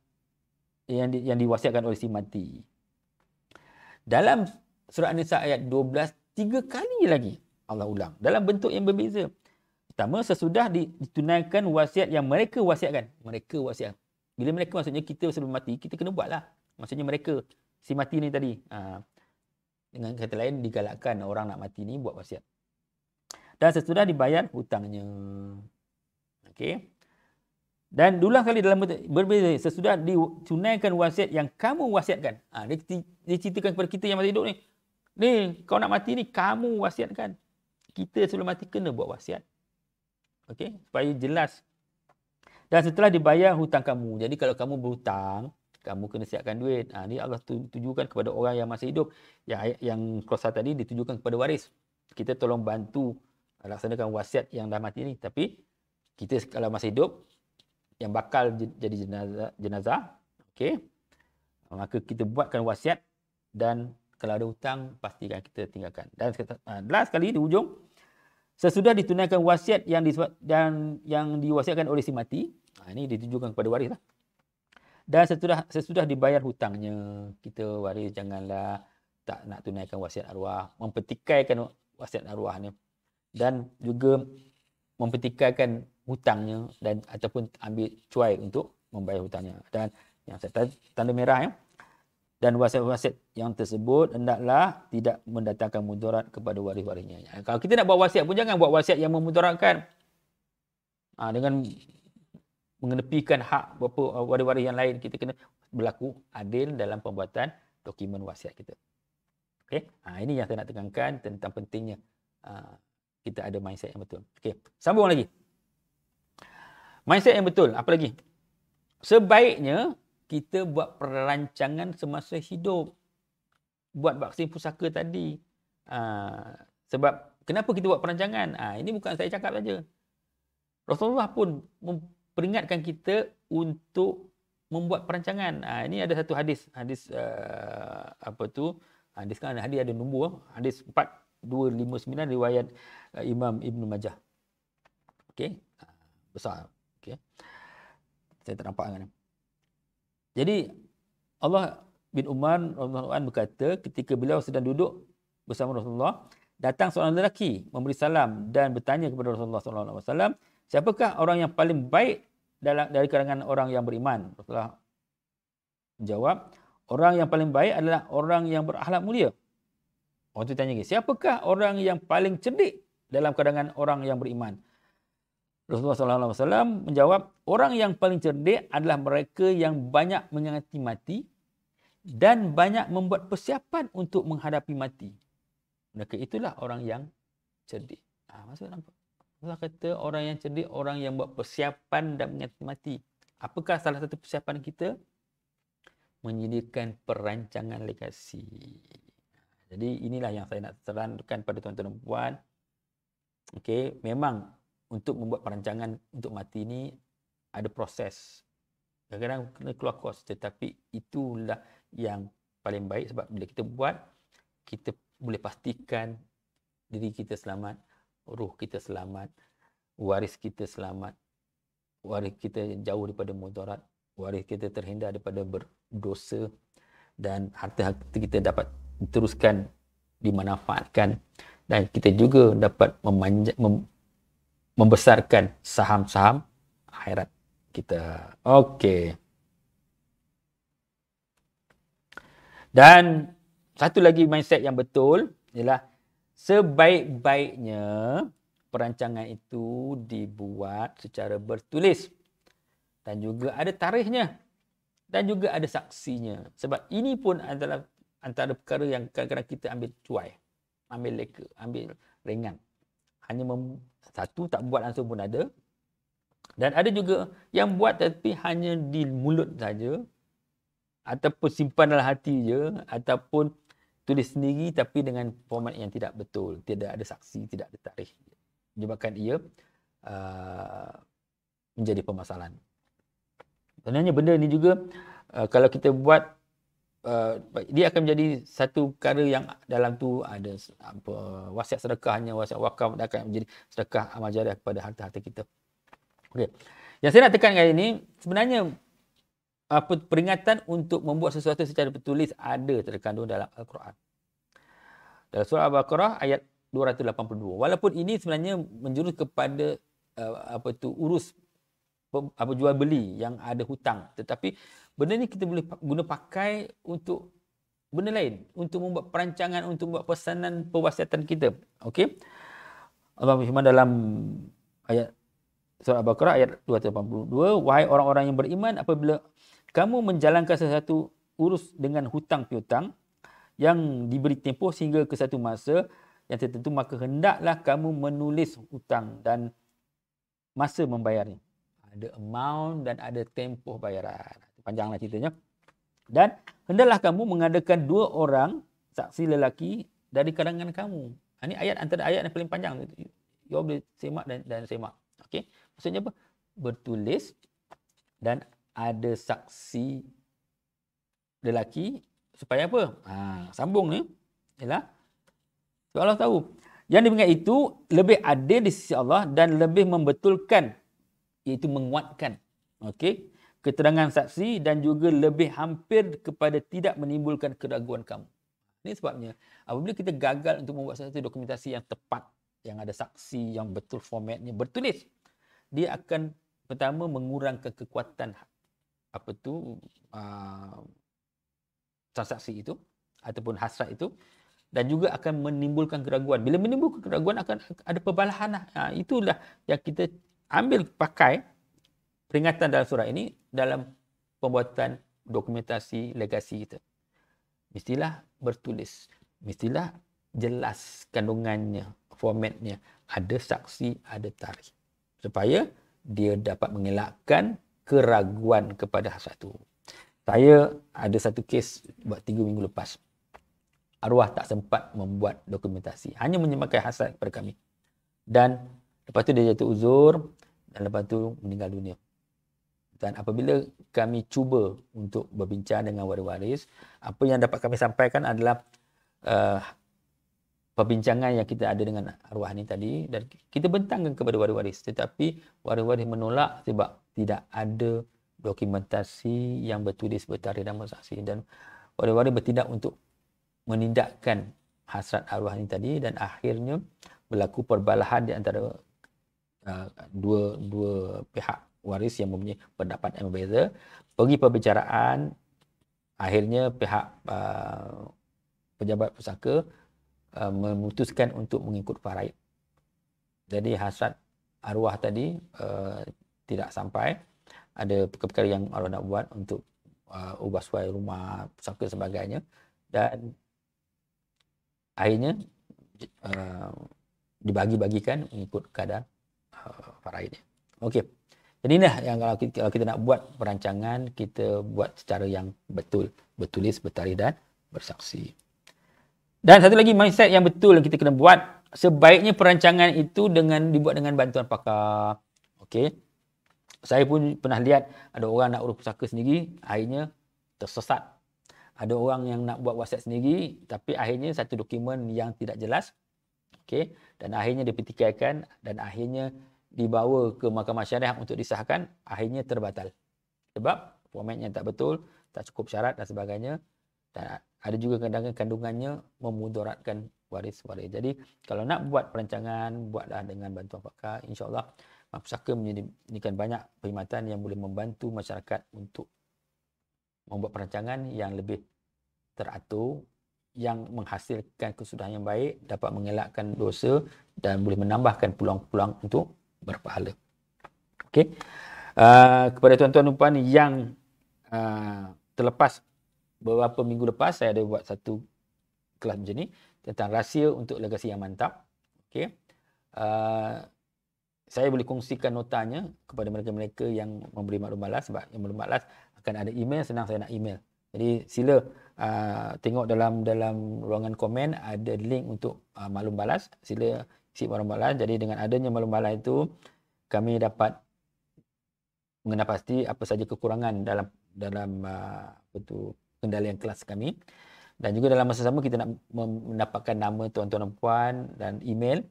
A: yang diwasiatkan oleh si mati. Dalam surah An-Nisa ayat 12, 3 kali lagi Allah ulang dalam bentuk yang berbeza. Pertama, sesudah ditunaikan wasiat yang mereka wasiatkan. Mereka wasiat. Bila mereka maksudnya kita sebelum mati, kita kena buatlah. Maksudnya mereka, si mati ni tadi. Dengan kata lain, digalakkan orang nak mati ni buat wasiat. Dan sesudah dibayar hutangnya. Okey. Dan diulang kali dalam bentuk berbeza. Sesudah ditunaikan wasiat yang kamu wasiatkan. Dia ceritakan kepada kita yang masih hidup ni. Ni, kau nak mati ni, kamu wasiatkan. Kita sebelum mati kena buat wasiat. Okey, supaya jelas. Dan setelah dibayar hutang kamu. Jadi kalau kamu berhutang, kamu kena siapkan duit. Ni Allah tujukan kepada orang yang masih hidup. Yang klausa tadi ditujukan kepada waris. Kita tolong bantu laksanakan wasiat yang dah mati ni. Tapi kita kalau masih hidup, yang bakal jadi jenazah, okey, maka kita buatkan wasiat dan kalau ada hutang, pastikan kita tinggalkan. Dan last sekali di hujung, sesudah ditunaikan wasiat yang diwasiatkan oleh si mati, ini ditujukan kepada waris lah. Dan sesudah dibayar hutangnya, kita waris janganlah tak nak tunaikan wasiat arwah, mempertikaikan wasiat arwah ni, dan juga mempertikaikan hutangnya dan ataupun ambil cuai untuk membayar hutangnya. Dan yang saya tanda merah ya. Dan wasiat-wasiat yang tersebut hendaklah tidak mendatangkan mudarat kepada waris-warisnya. Kalau kita nak buat wasiat pun jangan buat wasiat yang memudaratkan. Dengan mengenepikan hak beberapa waris-waris yang lain, kita kena berlaku adil dalam pembuatan dokumen wasiat kita. Okey. Ini yang saya nak tekankan tentang pentingnya kita ada mindset yang betul. Okey. Sambung lagi. Mindset yang betul. Apa lagi? Sebaiknya kita buat perancangan semasa hidup. Buat vaksin pusaka tadi. Sebab kenapa kita buat perancangan? Ini bukan saya cakap saja. Rasulullah pun memperingatkan kita untuk membuat perancangan. Ini ada satu hadis. Hadis hadis kan hadis ada nombor. Hadis 4259 riwayat Imam Ibn Majah. Okey. Besar. Okey. Saya tak nampak kan. Jadi Allah bin Umar radhiyallahu anhu berkata ketika beliau sedang duduk bersama Rasulullah, datang seorang lelaki memberi salam dan bertanya kepada Rasulullah sallallahu alaihi wasallam, siapakah orang yang paling baik dari kalangan orang yang beriman? Rasulullah menjawab, orang yang paling baik adalah orang yang berakhlak mulia. Orang tu tanya lagi, siapakah orang yang paling cerdik dalam kalangan orang yang beriman? Rasulullah SAW menjawab, orang yang paling cerdik adalah mereka yang banyak mengingati mati dan banyak membuat persiapan untuk menghadapi mati. Mereka itulah orang yang cerdik. Maksud nampak? Allah kata orang yang cerdik, orang yang buat persiapan dan mengingati mati. Apakah salah satu persiapan kita? Menyediakan perancangan legasi. Jadi inilah yang saya nak sarankan pada tuan-tuan dan puan. Okey, memang untuk membuat perancangan untuk mati ni ada proses. Kadang-kadang kena keluar kos, tetapi itulah yang paling baik sebab bila kita buat, kita boleh pastikan diri kita selamat, ruh kita selamat, waris kita selamat, waris kita jauh daripada mudarat, waris kita terhindar daripada berdosa dan harta-harta kita dapat diteruskan dimanfaatkan dan kita juga dapat membesarkan saham-saham akhirat kita. Okey. Dan satu lagi mindset yang betul ialah sebaik-baiknya perancangan itu dibuat secara bertulis dan juga ada tarikhnya dan juga ada saksinya. Sebab ini pun adalah antara perkara yang kadang-kadang kita ambil cuai, ambil leka, ambil ringan. Hanya satu tak buat langsung pun ada. Dan ada juga yang buat tapi hanya di mulut saja ataupun simpan dalam hati je ataupun tulis sendiri tapi dengan format yang tidak betul, tidak ada saksi, tidak ada tarikh. Menyebabkan ia menjadi permasalahan. Sebenarnya benda ni juga kalau kita buat dia akan menjadi satu perkara yang dalam tu ada wasiat sedekahnya, wasiat wakaf dan akan menjadi sedekah amal jariah kepada harta-harta kita. Okey. Yang saya nak tekan kali ini sebenarnya peringatan untuk membuat sesuatu secara bertulis ada terkandung dalam Al-Quran. Dalam surah Al-Baqarah ayat 282. Walaupun ini sebenarnya menjurus kepada urus jual beli yang ada hutang, tetapi benda ni kita boleh guna pakai untuk benda lain, untuk membuat perancangan, untuk membuat pesanan pewasiatan kita. Okey. Allah berfirman dalam ayat surah Al-Baqarah ayat 282, wahai orang-orang yang beriman, apabila kamu menjalankan sesuatu urus dengan hutang piutang yang diberi tempoh sehingga ke satu masa yang tertentu, maka hendaklah kamu menulis hutang dan masa membayarnya. Ada amount dan ada tempoh bayaran. Panjanglah ceritanya. Dan hendaklah kamu mengadakan 2 orang saksi lelaki dari kalangan kamu. Ini ayat antara ayat yang paling panjang. You boleh semak dan semak. Okey. Maksudnya apa? Bertulis dan ada saksi lelaki supaya apa? Sambung ni. Ialah Allah tahu. Yang demikian itu lebih adil di sisi Allah dan lebih membetulkan, iaitu menguatkan. Okey. Keterangan saksi dan juga lebih hampir kepada tidak menimbulkan keraguan kamu. Ini sebabnya apabila kita gagal untuk membuat satu dokumentasi yang tepat, yang ada saksi, yang betul formatnya, bertulis, dia akan pertama mengurangkan kekuatan transaksi itu ataupun hasrat itu dan juga akan menimbulkan keraguan. Bila menimbulkan keraguan akan ada perbalahan. Itulah yang kita ambil pakai peringatan dalam surah ini dalam pembuatan dokumentasi legasi kita. Mestilah bertulis. Mestilah jelas kandungannya, formatnya. Ada saksi, ada tarikh. Supaya dia dapat mengelakkan keraguan kepada hasrat itu. Saya ada satu kes buat 3 minggu lepas. Arwah tak sempat membuat dokumentasi. Hanya menyembahkan hasrat kepada kami. Dan lepas tu dia jatuh uzur. Dan lepas tu meninggal dunia. Dan apabila kami cuba untuk berbincang dengan waris-waris, apa yang dapat kami sampaikan adalah perbincangan yang kita ada dengan arwah ni tadi dan kita bentangkan kepada waris-waris, tetapi waris-waris menolak sebab tidak ada dokumentasi yang bertulis bertarikh dan bersaksi, dan waris-waris bertindak untuk menindakkan hasrat arwah ni tadi, dan akhirnya berlaku perbalahan di antara dua pihak waris yang mempunyai pendapat yang berbeza. Pergi perbicaraan, akhirnya pihak pejabat pusaka memutuskan untuk mengikut faraid. Jadi hasrat arwah tadi tidak sampai. Ada perkara-perkara yang arwah nak buat untuk ubah suai rumah, pusaka sebagainya, dan akhirnya dibagi-bagikan mengikut keadaan faraid. Okey. Jadi inilah yang kalau kita nak buat perancangan, kita buat secara yang betul, bertulis, bertarikh dan bersaksi. Dan satu lagi mindset yang betul yang kita kena buat, sebaiknya perancangan itu dibuat dengan bantuan pakar. Okey. Saya pun pernah lihat ada orang nak urus pusaka sendiri, akhirnya tersesat. Ada orang yang nak buat wasiat sendiri, tapi akhirnya satu dokumen yang tidak jelas. Okey, dan akhirnya dipertikaikan dan akhirnya dibawa ke mahkamah syariah untuk disahkan, akhirnya terbatal. Sebab formatnya tak betul, tak cukup syarat dan sebagainya. Dan ada juga kadang-kadang kandungannya memudaratkan waris-waris. Jadi kalau nak buat perancangan, buatlah dengan bantuan pakar. InsyaAllah pusaka menyediakan banyak perkhidmatan yang boleh membantu masyarakat untuk membuat perancangan yang lebih teratur, yang menghasilkan kesudahan yang baik, dapat mengelakkan dosa dan boleh menambahkan peluang-peluang untuk berpahala. Okey. Kepada tuan-tuan dan puan yang terlepas beberapa minggu lepas, saya ada buat satu kelas macam ni tentang rahsia untuk legasi yang mantap. Okey. Saya boleh kongsikan notanya kepada mereka-mereka yang memberi maklum balas, sebab yang maklum balas akan ada email, senang saya nak email. Jadi sila tengok dalam ruangan komen ada link untuk maklum balas. Sila isi maklum balas. Jadi dengan adanya maklum balas itu, kami dapat mengenal pasti apa saja kekurangan dalam kendalian kelas kami. Dan juga dalam masa sama kita nak mendapatkan nama tuan-tuan dan puan dan email,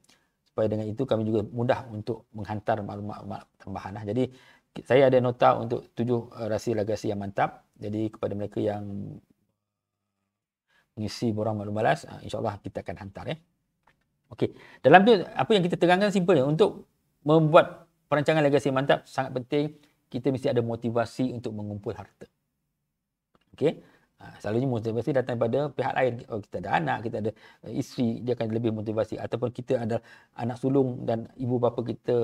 A: supaya dengan itu kami juga mudah untuk menghantar maklumat tambahan. Jadi saya ada nota untuk 7 rahsia legasi yang mantap. Jadi kepada mereka yang mengisi borang maklum balas, insyaAllah kita akan hantar. Okey. Dalam tu apa yang kita terangkan simple je. Untuk membuat perancangan legasi yang mantap sangat penting kita mesti ada motivasi untuk mengumpul harta. Okey. Selalunya motivasi datang daripada pihak lain. Oh, kita ada anak, kita ada isteri, dia akan lebih motivasi. Ataupun kita ada anak sulung dan ibu bapa kita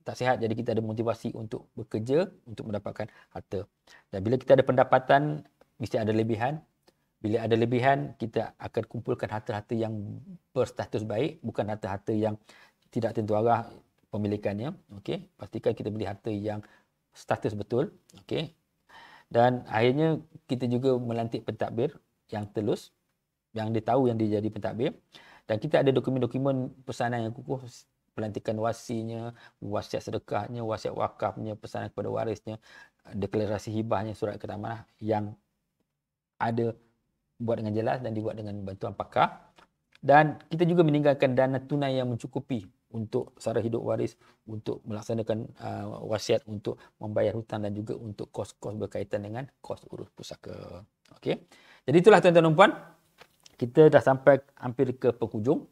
A: tak sihat, jadi kita ada motivasi untuk bekerja untuk mendapatkan harta. Dan bila kita ada pendapatan, mesti ada lebihan. Bila ada lebihan, kita akan kumpulkan harta-harta yang berstatus baik, bukan harta-harta yang tidak tentu arah pemilikannya. Okey, pastikan kita beli harta yang status betul. Okey. Dan akhirnya kita juga melantik pentadbir yang telus, yang dia tahu yang dia jadi pentadbir. Dan kita ada dokumen-dokumen pesanan yang kukuh, pelantikan wasinya, wasiat sedekahnya, wasiat wakafnya, pesanan kepada warisnya, deklarasi hibahnya, surat keterangan yang ada buat dengan jelas dan dibuat dengan bantuan pakar. Dan kita juga meninggalkan dana tunai yang mencukupi untuk sara hidup waris, untuk melaksanakan wasiat, untuk membayar hutang dan juga untuk kos-kos berkaitan dengan kos urus pusaka. Okey. Jadi itulah tuan-tuan dan puan, kita dah sampai hampir ke penghujung.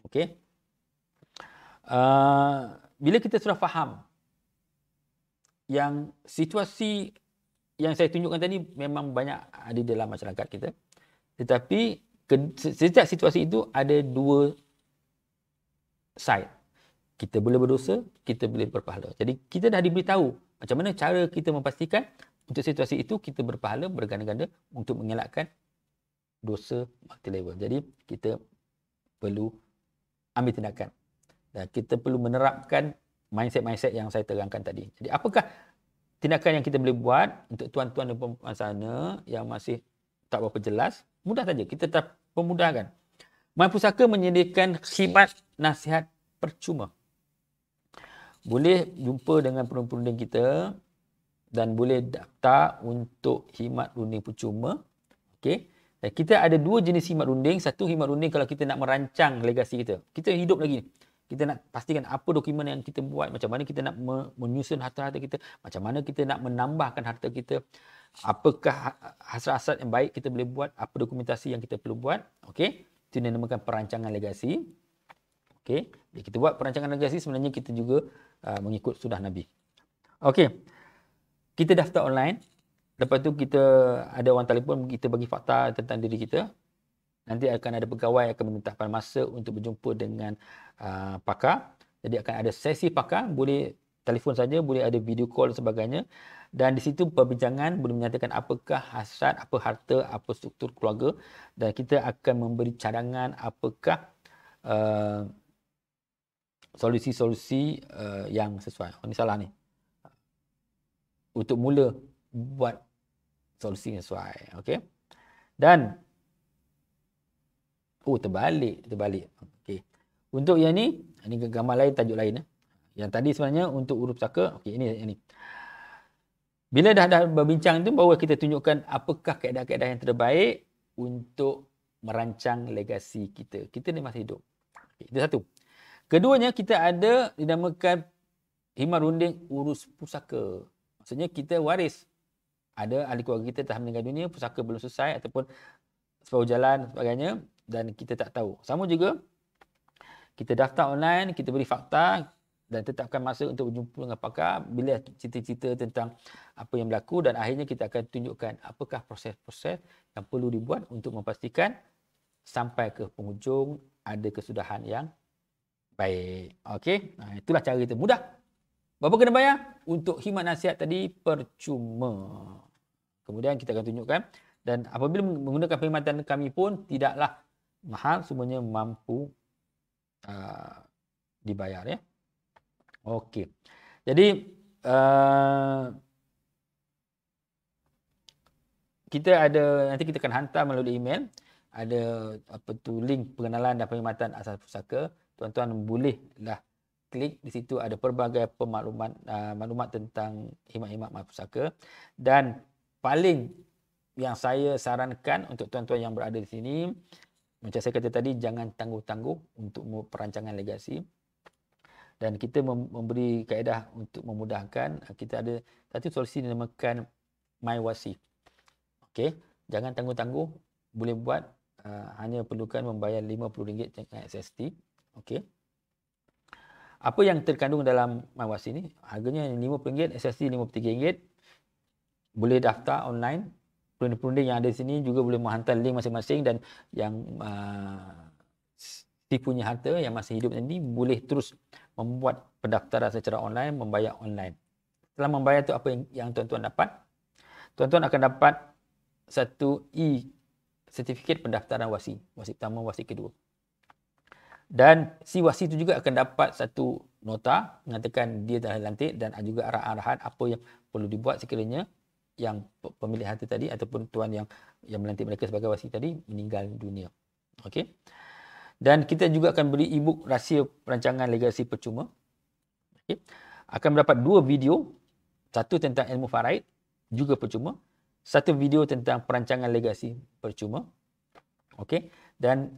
A: Okey. Bila kita sudah faham yang situasi yang saya tunjukkan tadi memang banyak ada dalam masyarakat kita, tetapi setiap situasi itu ada dua side. Kita boleh berdosa, kita boleh berpahala. Jadi kita dah diberitahu macam mana cara kita memastikan untuk situasi itu kita berpahala berganda-ganda untuk mengelakkan dosa multi level. Jadi kita perlu ambil tindakan. Dan kita perlu menerapkan mindset-mindset yang saya terangkan tadi. Jadi apakah tindakan yang kita boleh buat untuk tuan-tuan dan puan-puan sana yang masih tak berapa jelas? Mudah saja, kita tak pemudahkan. My Pusaka menyediakan khidmat nasihat percuma. Boleh jumpa dengan perunding kita dan boleh daftar untuk khidmat runding percuma. Okey. Dan kita ada dua jenis khidmat runding. Satu khidmat runding kalau kita nak merancang legasi kita. Kita hidup lagi. Kita nak pastikan apa dokumen yang kita buat, macam mana kita nak menyusun harta-harta kita, macam mana kita nak menambahkan harta kita, apakah hasrat-hasrat yang baik kita boleh buat, apa dokumentasi yang kita perlu buat. Okey, itu dinamakan perancangan legasi. Okey, bila kita buat perancangan legasi sebenarnya kita juga mengikut sunnah Nabi. Okey, kita daftar online. Lepas tu kita ada orang telefon, kita bagi fakta tentang diri kita. Nanti akan ada pegawai akan menetapkan masa untuk berjumpa dengan pakar. Jadi akan ada sesi pakar, boleh telefon saja, boleh ada video call dan sebagainya. Dan di situ perbincangan boleh menyatakan apakah hasrat, apa harta, apa struktur keluarga. Dan kita akan memberi cadangan apakah solusi-solusi yang sesuai. Ini salah ni. Untuk mula buat solusi yang sesuai. Okey. Dan terbalik. Okey. Untuk yang ni gambar lain, tajuk lain. Yang tadi sebenarnya untuk huruf pusaka. Okey, ini. Bila dah berbincang tu, baru kita tunjukkan apakah kaedah-kaedah yang terbaik untuk merancang legasi kita. Kita ni masih hidup. Okey, itu satu. Keduanya, kita ada dinamakan khidmat runding urus pusaka. Maksudnya kita waris. Ada ahli keluarga kita telah meninggal dunia, pusaka belum selesai ataupun separuh jalan sebagainya. Dan kita tak tahu. Sama juga, kita daftar online, kita beri fakta dan tetapkan masa untuk berjumpa dengan pakar. Bila cerita-cerita tentang apa yang berlaku dan akhirnya kita akan tunjukkan apakah proses-proses yang perlu dibuat untuk memastikan sampai ke penghujung ada kesudahan yang baik. Okey, itulah cara kita. Mudah. Berapa kena bayar? Untuk khidmat nasihat tadi percuma. Kemudian kita akan tunjukkan. Dan apabila menggunakan perkhidmatan kami pun tidaklah mahal, semuanya mampu dibayar, ya. Okey. Jadi kita ada, nanti kita akan hantar melalui email, ada link pengenalan dan perkhidmatan asas pusaka. Tuan-tuan bolehlah klik di situ, ada pelbagai maklumat tentang khidmat-khidmat pusaka. Dan paling yang saya sarankan untuk tuan-tuan yang berada di sini, macam saya kata tadi, jangan tangguh-tangguh untuk perancangan legasi. Dan kita memberi kaedah untuk memudahkan. Kita ada satu solusi dinamakan MyWasi. Okey, jangan tangguh-tangguh, boleh buat, hanya perlukan membayar RM50 dengan SST. Okey. Apa yang terkandung dalam MyWasi ni? Harganya RM50, SST RM53. Boleh daftar online. Perunding-perunding yang ada di sini juga boleh menghantar link masing-masing, dan yang si punya harta yang masih hidup ini boleh terus membuat pendaftaran secara online, membayar online. Setelah membayar tu, apa yang tuan-tuan dapat? Tuan-tuan akan dapat satu sertifikat pendaftaran wasi. Wasi pertama, wasi kedua. Dan si wasi itu juga akan dapat satu nota mengatakan dia telah dilantik, dan juga arahan-arahan apa yang perlu dibuat sekiranya yang pemilik harta tadi ataupun tuan yang melantik mereka sebagai wasi tadi meninggal dunia. Okey. Dan kita juga akan beri e-book rahsia perancangan legasi percuma. Okey. Akan mendapat 2 video, satu tentang ilmu faraid juga percuma, satu video tentang perancangan legasi percuma. Okey. Dan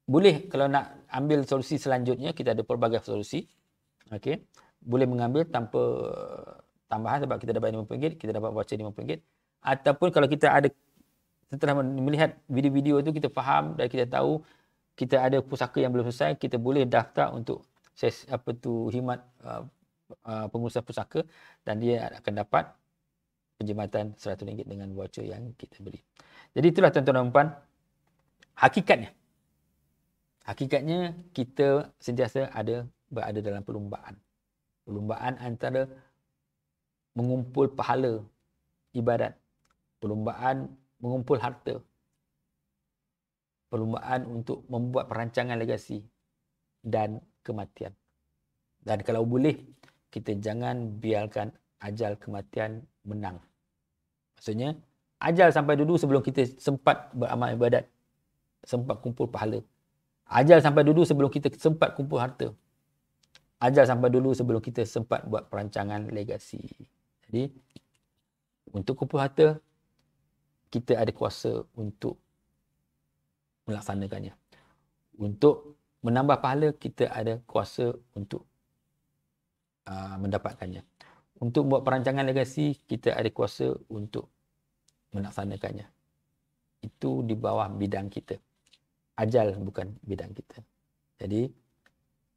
A: boleh kalau nak ambil solusi selanjutnya, kita ada pelbagai solusi. Okey. Boleh mengambil tanpa tambahan sebab kita dapat RM50, kita dapat voucher RM50. Ataupun kalau kita ada, setelah melihat video-video itu, kita faham dan kita tahu kita ada pusaka yang belum selesai, kita boleh daftar untuk khidmat pengurusan pusaka, dan dia akan dapat penjimatan RM100 dengan voucher yang kita beri. Jadi itulah tuan-tuan dan puan, hakikatnya kita sentiasa berada dalam perlumbaan antara mengumpul pahala ibadat, perlumbaan mengumpul harta, perlumbaan untuk membuat perancangan legasi dan kematian. Dan kalau boleh, kita jangan biarkan ajal kematian menang. Maksudnya, ajal sampai dulu sebelum kita sempat beramal ibadat, sempat kumpul pahala. Ajal sampai dulu sebelum kita sempat kumpul harta. Ajal sampai dulu sebelum kita sempat buat perancangan legasi. Jadi, untuk kumpul harta, kita ada kuasa untuk melaksanakannya. Untuk menambah pahala, kita ada kuasa untuk mendapatkannya. Untuk buat perancangan legasi, kita ada kuasa untuk melaksanakannya. Itu di bawah bidang kita. Ajal bukan bidang kita. Jadi,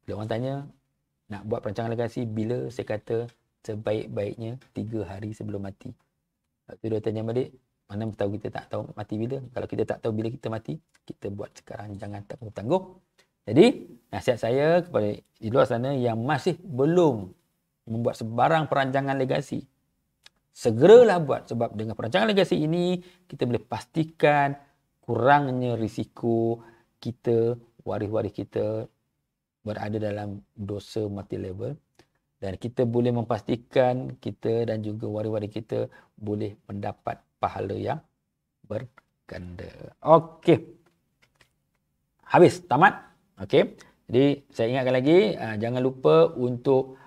A: bila orang tanya, nak buat perancangan legasi bila, saya kata sebaik-baiknya 3 hari sebelum mati. Lepas tu dia tanya balik, mana tahu kita tak tahu mati bila. Kalau kita tak tahu bila kita mati, kita buat sekarang, jangan tangguh-tangguh. Jadi, nasihat saya kepada di luar sana yang masih belum membuat sebarang perancangan legasi, segeralah buat, sebab dengan perancangan legasi ini kita boleh pastikan kurangnya risiko kita, waris-waris kita berada dalam dosa multi level, dan kita boleh memastikan kita dan juga waris-waris kita boleh mendapat pahala yang berganda. Okey. Habis, tamat. Okey. Jadi saya ingatkan lagi, jangan lupa untuk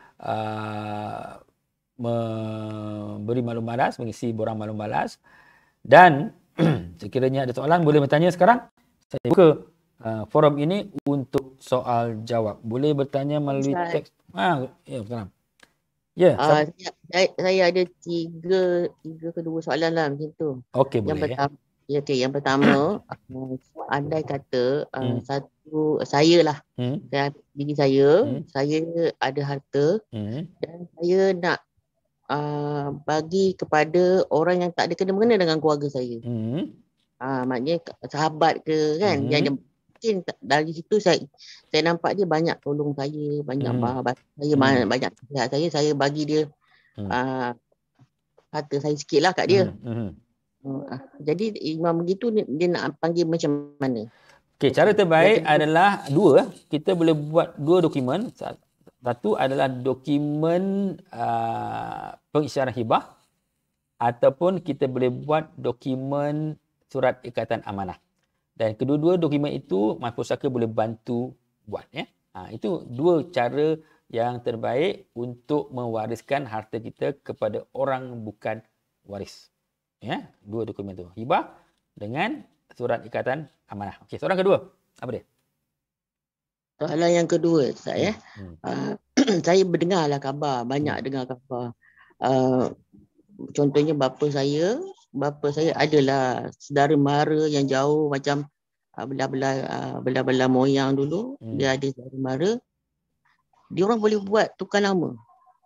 A: memberi maklum balas, mengisi borang maklum balas. Dan sekiranya ada soalan, boleh bertanya sekarang. Saya buka forum ini untuk soal jawab. Boleh bertanya melalui teks. Ya, sekarang. Ya,
B: saya ada tiga kedua soalan lah macam tu.
A: Okey,
B: Yang
A: boleh.
B: pertama, yang pertama, andai kata saya lah, saya diri saya ada harta dan saya nak bagi kepada orang yang tak ada kena-mengena dengan keluarga saya. Maknanya sahabat ke kan, yang mungkin dari situ saya nampak dia banyak tolong saya, banyak saya, banyak nasihat saya bagi dia harta saya sikit lah kat dia. Jadi imam begitu dia nak panggil macam mana?
A: Okey, cara terbaik adalah dua. Kita boleh buat dua dokumen. Satu adalah dokumen pengisyarahan hibah, ataupun kita boleh buat dokumen surat ikatan amanah. Dan kedua-dua dokumen itu Mahpusaka boleh bantu buat. Itu dua cara yang terbaik untuk mewariskan harta kita kepada orang bukan waris. Dua dokumen itu, hibah dengan surat ikatan amanah. Okey, soalan kedua, apa dia?
B: Soalan yang kedua, saya saya mendengarlah khabar, banyak dengar khabar. Contohnya bapa saya adalah saudara mara yang jauh, macam belah-belah moyang dulu. Dia ada saudara mara. Dia orang boleh buat tukar nama.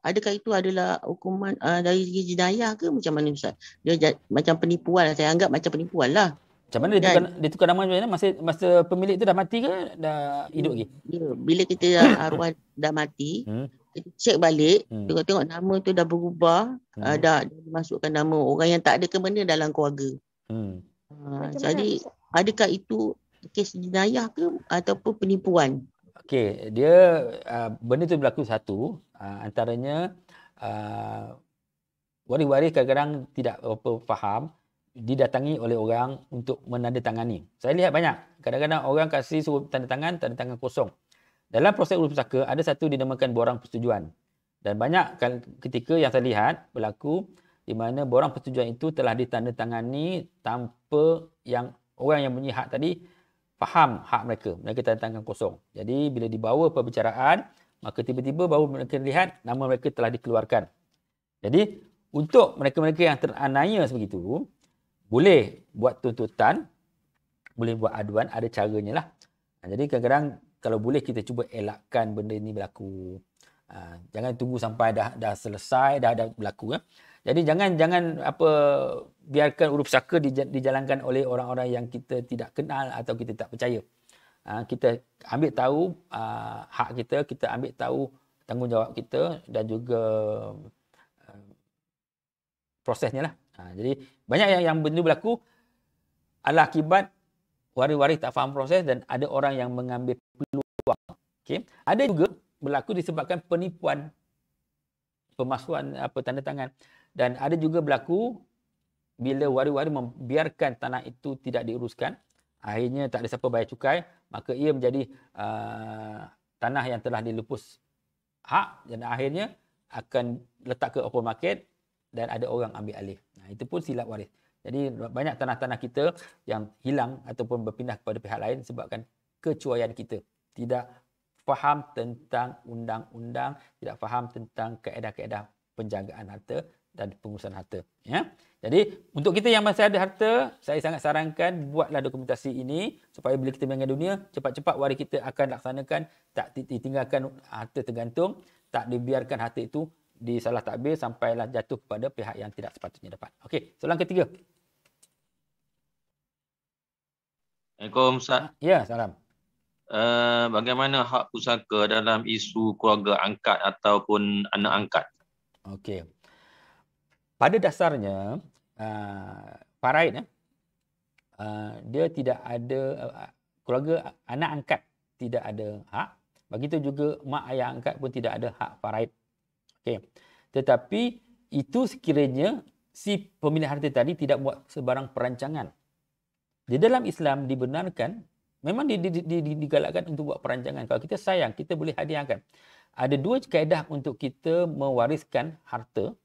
B: Adakah itu adalah hukuman dari segi jenayah ke macam mana Ustaz? Dia macam penipuan, saya anggap macam penipuan lah.
A: Macam mana dia tukar nama macam mana? Masa pemilik tu dah mati ke dah hidup lagi?
B: Ya, bila kita arwah dah mati, kita cek balik, tengok nama tu dah berubah, dah dimasukkan nama orang yang tak ada kena dalam keluarga. Jadi adakah itu kes jenayah ke ataupun penipuan?
A: Okey, dia benda tu berlaku satu, antaranya waris-waris kadang-kadang tidak apa faham, didatangi oleh orang untuk menandatangani. Saya lihat banyak, kadang-kadang orang kasih suruh tanda tangan kosong. Dalam proses urus pusaka ada satu dinamakan borang persetujuan. Dan banyak ketika yang saya lihat berlaku di mana borang persetujuan itu telah ditandatangani tanpa yang orang yang punya hak tadi faham hak mereka. Mereka tanda tangan kosong. Jadi bila dibawa perbicaraan, maka tiba-tiba baru mereka lihat nama mereka telah dikeluarkan. Jadi untuk mereka-mereka yang teraniaya sebegitu, boleh buat tuntutan, boleh buat aduan, ada caranya lah. Jadi kadang-kadang kalau boleh kita cuba elakkan benda ini berlaku. Jangan tunggu sampai dah selesai, dah berlaku. Jadi jangan biarkan urus pusaka dijalankan oleh orang-orang yang kita tidak kenal atau kita tak percaya. Kita ambil tahu hak kita ambil tahu tanggungjawab kita dan juga prosesnya lah. Jadi banyak yang benda berlaku adalah akibat waris-waris tak faham proses dan ada orang yang mengambil peluang. Okay. Ada juga berlaku disebabkan penipuan pemalsuan tanda tangan, dan ada juga berlaku bila waris-waris membiarkan tanah itu tidak diuruskan, akhirnya tak ada siapa bayar cukai, maka ia menjadi tanah yang telah dilepus hak dan akhirnya akan letak ke open market dan ada orang ambil alih. Itu pun silap waris. Jadi banyak tanah-tanah kita yang hilang ataupun berpindah kepada pihak lain sebabkan kecuaian kita. Tidak faham tentang undang-undang, tidak faham tentang kaedah-kaedah penjagaan harta dan pengurusan harta. Ya. Jadi untuk kita yang masih ada harta, saya sangat sarankan buatlah dokumentasi ini supaya bila kita meninggal dunia, cepat-cepat waris kita akan laksanakan, tak ditinggalkan harta tergantung, tak dibiarkan harta itu disalah takbir sampailah jatuh kepada pihak yang tidak sepatutnya dapat. Okey, soalan ketiga.
C: Assalamualaikum Ustaz.
A: Ya, salam.
C: Bagaimana hak pusaka dalam isu keluarga angkat ataupun anak angkat?
A: Okey. Pada dasarnya, faraid dia tidak ada, keluarga anak angkat tidak ada hak. Begitu juga mak ayah angkat pun tidak ada hak faraid. Okey. Tetapi itu sekiranya si pemilik harta tadi tidak buat sebarang perancangan. Di dalam Islam dibenarkan, memang digalakkan untuk buat perancangan. Kalau kita sayang, kita boleh hadiahkan. Ada dua kaedah untuk kita mewariskan harta.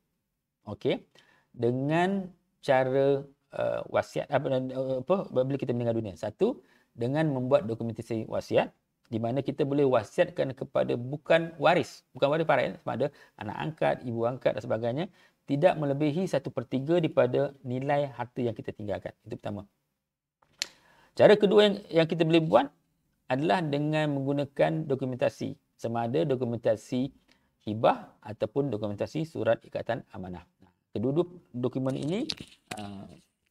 A: Okey, dengan cara wasiat bila kita meninggal dunia. Satu, dengan membuat dokumentasi wasiat di mana kita boleh wasiatkan kepada bukan waris faraid, sama ada anak angkat, ibu angkat dan sebagainya, tidak melebihi 1/3 daripada nilai harta yang kita tinggalkan. Itu pertama. Cara kedua yang kita boleh buat adalah dengan menggunakan dokumentasi, sama ada dokumentasi hibah ataupun dokumentasi surat ikatan amanah. Kedua dokumen ini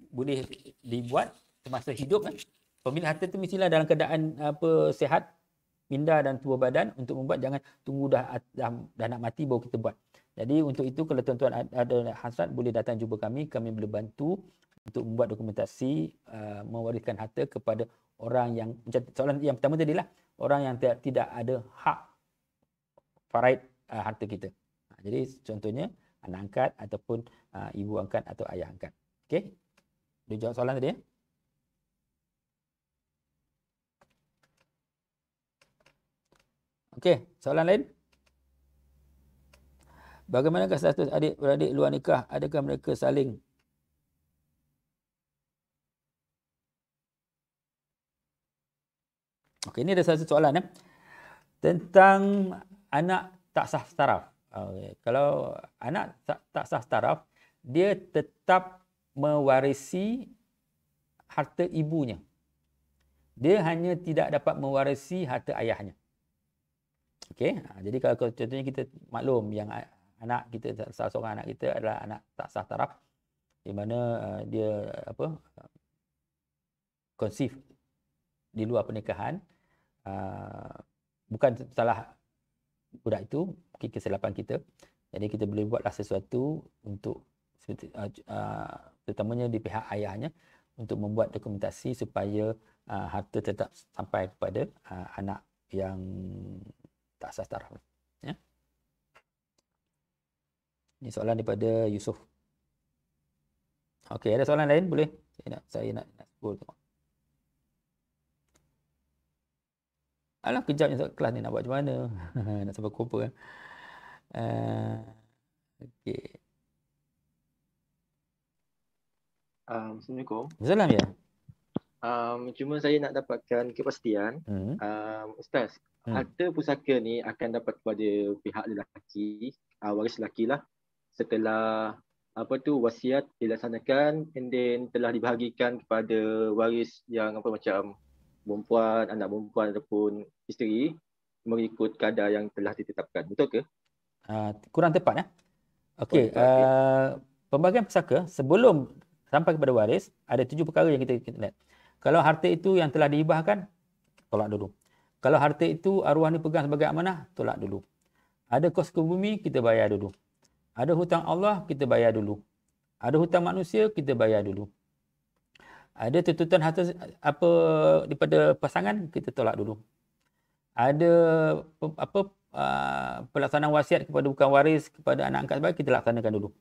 A: boleh dibuat semasa hidup. Pemilik harta itu mestilah dalam keadaan sihat, minda dan tua badan untuk membuat. Jangan tunggu dah nak mati baru kita buat. Jadi untuk itu kalau tuan-tuan ada hasrat boleh datang jumpa kami boleh bantu untuk membuat dokumentasi mewariskan harta kepada orang yang, soalan yang pertama tadilah orang yang tidak ada hak faraid harta kita. Jadi contohnya anak angkat ataupun ibu angkat atau ayah angkat. Okey? Dia jawab soalan tadi ya? Okey, soalan lain? Bagaimanakah status adik-beradik luar nikah? Adakah mereka saling Okey, ini ada satu soalan tentang anak tak sah taraf. Kalau anak tak sah taraf, dia tetap mewarisi harta ibunya. Dia hanya tidak dapat mewarisi harta ayahnya. Okey, jadi kalau contohnya kita maklum yang anak kita, salah seorang anak kita adalah anak tak sah taraf, di mana dia konsif di luar pernikahan. Bukan salah budak itu, mungkin kesilapan kita. Jadi kita boleh buatlah sesuatu untuk terutamanya di pihak ayahnya untuk membuat dokumentasi supaya harta tetap sampai kepada anak yang tak sah taraf. Ya. Ini soalan daripada Yusuf. Okey, ada soalan lain boleh? Saya nak scroll tengok. Alah, kejapnya kelas ni nak buat macam mana? Nak sampai pukul apa? Okey.
D: Assalamualaikum.
A: Salam ya.
D: Cuma saya nak dapatkan kepastian. Ustaz, harta pusaka ni akan dapat kepada pihak lelaki, waris lelaki lah, setelah wasiat dilaksanakan and then telah dibahagikan kepada waris yang macam perempuan, anak perempuan ataupun isteri mengikut kadar yang telah ditetapkan. Betul ke?
A: Kurang tepat. Okey, pembagian pusaka sebelum sampai kepada waris ada 7 perkara yang kita lihat. Kalau harta itu yang telah dihibahkan, tolak dulu. Kalau harta itu arwah ni pegang sebagai amanah, tolak dulu. Ada kos ke bumi, kita bayar dulu. Ada hutang Allah, kita bayar dulu. Ada hutang manusia, kita bayar dulu. Ada tuntutan harta daripada pasangan, kita tolak dulu. Ada pelaksanaan wasiat kepada bukan waris kepada anak angkat sebagai, kita laksanakan dulu.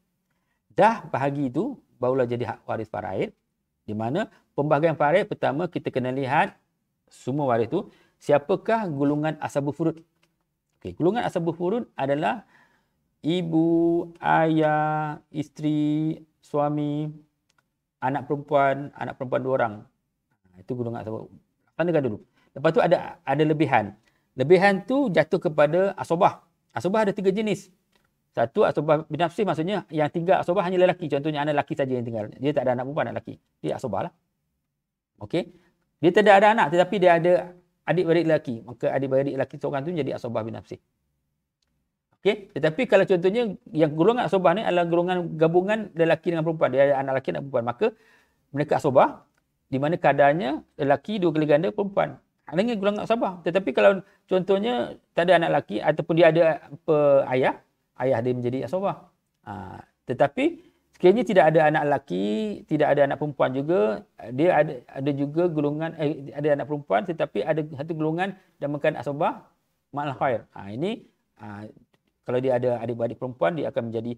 A: Dah bahagi itu barulah jadi hak waris faraid, di mana pembahagian faraid pertama kita kena lihat semua waris itu siapakah golongan ashabul furud. Okey, golongan ashabul furud adalah ibu, ayah, isteri, suami, anak perempuan 2 orang. Itu golongan asabah. Laksanakan dulu. Lepas tu ada lebihan. Lebihan tu jatuh kepada asobah. Asobah ada 3 jenis. Satu asobah binafsi, maksudnya yang 3 asobah hanya lelaki. Contohnya anak lelaki saja yang tinggal. Dia tak ada anak perempuan, anak lelaki. Dia asobah lah. Okey. Dia tidak ada anak tetapi dia ada adik-beradik lelaki. Maka adik-beradik lelaki seorang tu jadi asobah binafsi. Okey. Tetapi kalau contohnya yang golongan asobah ni adalah golongan gabungan lelaki dengan perempuan. Dia ada anak lelaki dan perempuan. Maka mereka asobah di mana kadarnya lelaki 2 kali ganda perempuan. Ini golongan asobah. Tetapi kalau contohnya tak ada anak lelaki ataupun dia ada ayah dia menjadi asobah. Tetapi sekiranya tidak ada anak lelaki, tidak ada anak perempuan juga, dia ada juga golongan ada anak perempuan tetapi ada satu golongan dinamakan asobah ma'al khair. Ini kalau dia ada adik-beradik perempuan, dia akan menjadi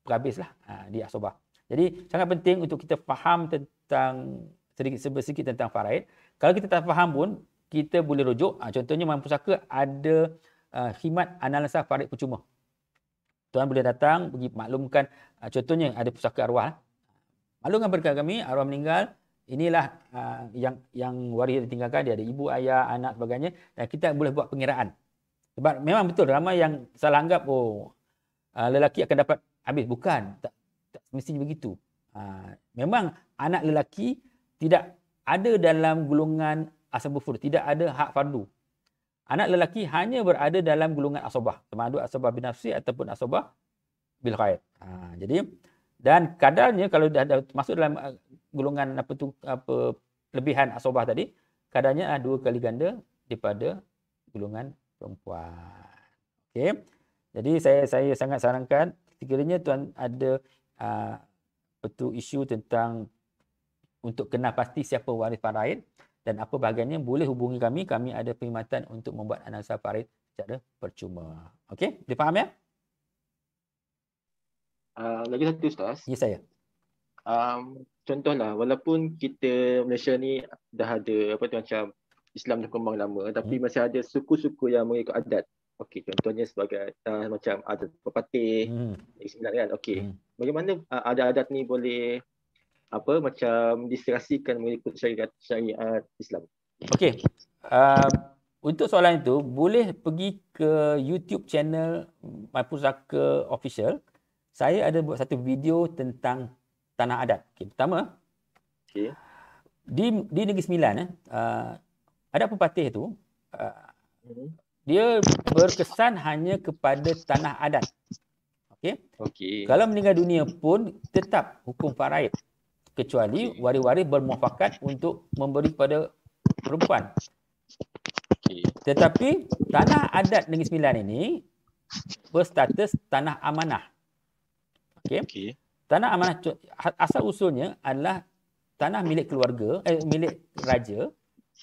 A: berhabislah dia asobah. Jadi sangat penting untuk kita faham tentang sedikit tentang faraid. Kalau kita tak faham pun, kita boleh rujuk. Contohnya Maha Pusaka ada khidmat analisa faraid percuma. Tuan boleh datang pergi maklumkan, contohnya ada pusaka arwah. Maklumkan kepada kami, arwah meninggal, inilah yang waris ditinggalkan, dia ada ibu, ayah, anak sebagainya, dan kita boleh buat pengiraan. Sebab memang betul ramai yang salah anggap lelaki akan dapat habis. Bukan, tak mestinya begitu. Memang anak lelaki tidak ada dalam golongan ashabul furud, tidak ada hak fardu. Anak lelaki hanya berada dalam golongan asobah, sama ada asobah binafsi ataupun asobah bil khair. Jadi dan kadarnya kalau dah masuk dalam golongan lebihan asobah tadi, kadarnya 2 kali ganda daripada golongan perempuan. Okey. Jadi saya sangat sarankan sekiranya tuan ada isu tentang untuk kenal pasti siapa waris faraid dan apa bahagiannya, boleh hubungi kami. Kami ada perkhidmatan untuk membuat analisa faraid secara percuma. Okey, dia faham ya?
D: Lagi satu Ustaz.
A: Ya, saya.
D: Contohlah, walaupun kita Malaysia ni dah ada macam Islam dah kembang lama, tapi masih ada suku-suku yang mengikut adat. Okey, contohnya sebagai macam adat pepatih, Negeri 9 kan. Okey. Bagaimana adat-adat ni boleh macam diserasikan mengikut syariat Islam?
A: Okey. Untuk soalan itu, boleh pergi ke YouTube channel Maha Pusaka Official. Saya ada buat satu video tentang tanah adat. Okay. Pertama, di Negeri Sembilan, adat pepatih itu, dia berkesan hanya kepada tanah adat. Okey. Kalau meninggal dunia pun tetap hukum faraid. Kecuali waris-waris bermuafakat untuk memberi kepada perempuan. Tetapi tanah adat Negeri Sembilan ini berstatus tanah amanah. Okey. Tanah amanah asal usulnya adalah tanah milik keluarga, milik raja,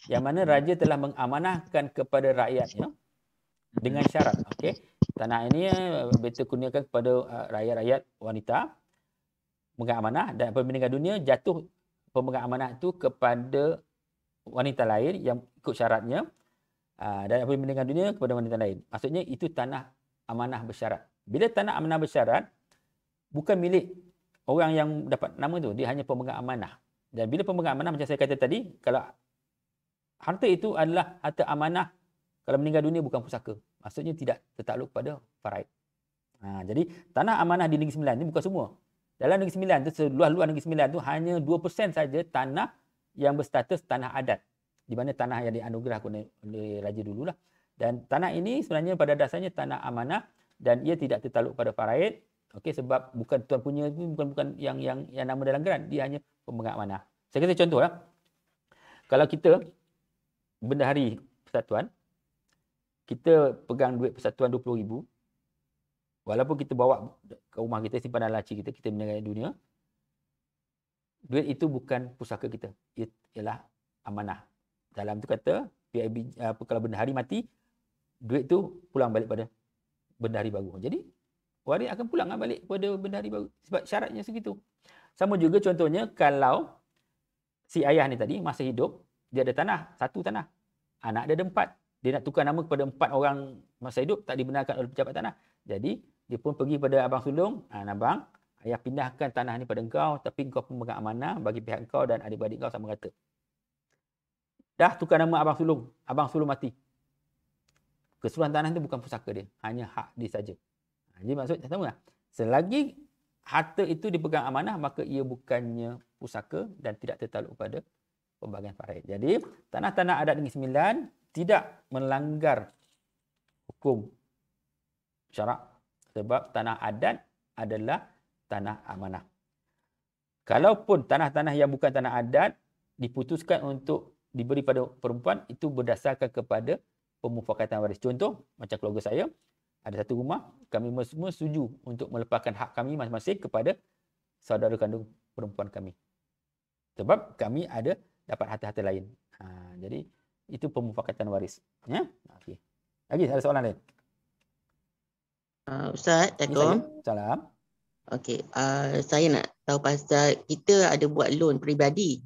A: yang mana raja telah mengamanahkan kepada rakyatnya dengan syarat. Okey. Tanah ini dikurniakan kepada rakyat-rakyat wanita pemegang amanah, dan apabila meninggal dunia jatuh pemegang amanah itu kepada wanita lain yang ikut syaratnya, dan apabila meninggal dunia kepada wanita lain. Maksudnya itu tanah amanah bersyarat. Bila tanah amanah bersyarat bukan milik orang yang dapat nama tu, dia hanya pemegang amanah. Dan bila pemegang amanah, macam saya kata tadi, kalau harta itu adalah harta amanah, kalau meninggal dunia bukan pusaka, maksudnya tidak tertakluk pada faraid. Jadi tanah amanah di Negeri Sembilan ini bukan semua. Dalam Negeri Sembilan tu, seluar-luar Negeri Sembilan tu hanya 2% saja tanah yang berstatus tanah adat, di mana tanah yang dianugerah oleh raja dululah. Dan tanah ini sebenarnya pada dasarnya tanah amanah dan ia tidak tertakluk pada faraid. Okey, sebab bukan tuan punya, bukan yang nama dalam geran, dia hanya pemegang amanah. Saya kata contohlah. Kalau kita bendahari persatuan, kita pegang duit persatuan 20,000. Walaupun kita bawa ke rumah kita, simpanan laci kita, kita meninggal dunia, duit itu bukan pusaka kita. Ia ialah amanah. Dalam tu kata, kalau bendahari mati, duit tu pulang balik pada bendahari baru. Jadi, waris akan pulang balik kepada bendahari baru. Sebab syaratnya segitu. Sama juga contohnya, kalau si ayah ni tadi, masa hidup, dia ada tanah, satu tanah. Anak dia ada 4. Dia nak tukar nama kepada 4 orang masa hidup, tak dibenarkan oleh pejabat tanah. Jadi, dia pun pergi pada abang sulung, abang, Ayah pindahkan tanah ni pada engkau, tapi engkau pemegang amanah bagi pihak engkau dan adik-beradik engkau sama rata. Dah tukar nama Abang Sulung mati. Keseluruhan tanah itu bukan pusaka dia, hanya hak dia saja. Jadi maksud sama lah. Selagi harta itu dipegang amanah, maka ia bukannya pusaka dan tidak tertakluk pada pembagian faraid. Jadi tanah-tanah adat Negeri Sembilan tidak melanggar hukum syarak sebab tanah adat adalah tanah amanah. Kalaupun tanah-tanah yang bukan tanah adat diputuskan untuk diberi pada perempuan, itu berdasarkan kepada pemufakatan waris. Contoh, macam keluarga saya, ada satu rumah, kami semua setuju untuk melepaskan hak kami masing-masing kepada saudara kandung perempuan kami. Sebab kami ada dapat harta-harta lain. Jadi, itu pemufakatan waris. Ya? Okay. Lagi, ada soalan lain?
B: Ustaz, Assalamualaikum.
A: Salam.
B: Okey, saya nak tahu pasal kita ada buat loan peribadi.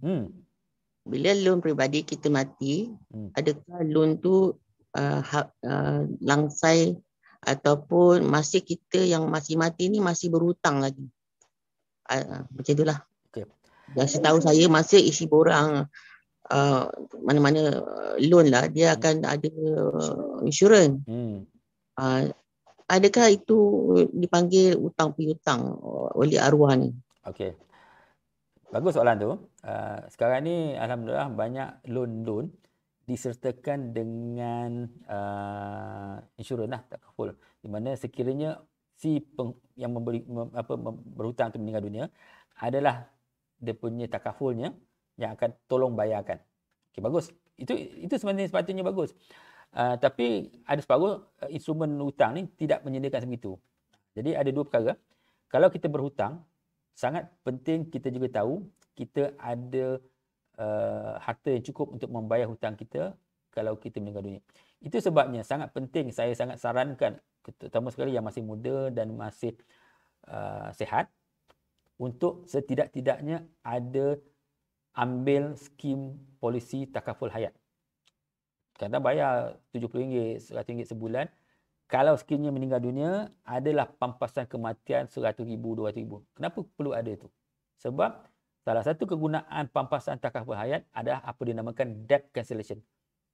B: Bila loan peribadi kita mati, adakah loan tu langsai ataupun masih kita yang masih mati ni masih berhutang lagi? Macam itulah.
A: Okay.
B: Dan setahu saya masa isi borang mana-mana loan lah, dia akan ada insurans. Adakah itu dipanggil hutang piutang oleh arwah ni?
A: Okey. Bagus soalan tu. Sekarang ni alhamdulillah banyak loan disertakan dengan insurans lah, takaful. Di mana sekiranya yang berhutang untuk meninggal dunia adalah dia punya takafulnya yang akan tolong bayarkan. Okey, bagus. Itu sepatutnya bagus. Tapi ada separuh instrumen hutang ni tidak menyediakan sebegitu. Jadi ada dua perkara. Kalau kita berhutang, sangat penting kita juga tahu kita ada harta yang cukup untuk membayar hutang kita kalau kita meninggal dunia. Itu sebabnya sangat penting, saya sangat sarankan, terutama sekali yang masih muda dan masih sihat, untuk setidak-tidaknya ada ambil skim polisi takaful hayat. Kadang bayar RM70, RM100 sebulan. Kalau skimnya meninggal dunia, adalah pampasan kematian RM100,000, RM200,000. Kenapa perlu ada itu? Sebab salah satu kegunaan pampasan takaful hayat adalah apa dinamakan debt cancellation.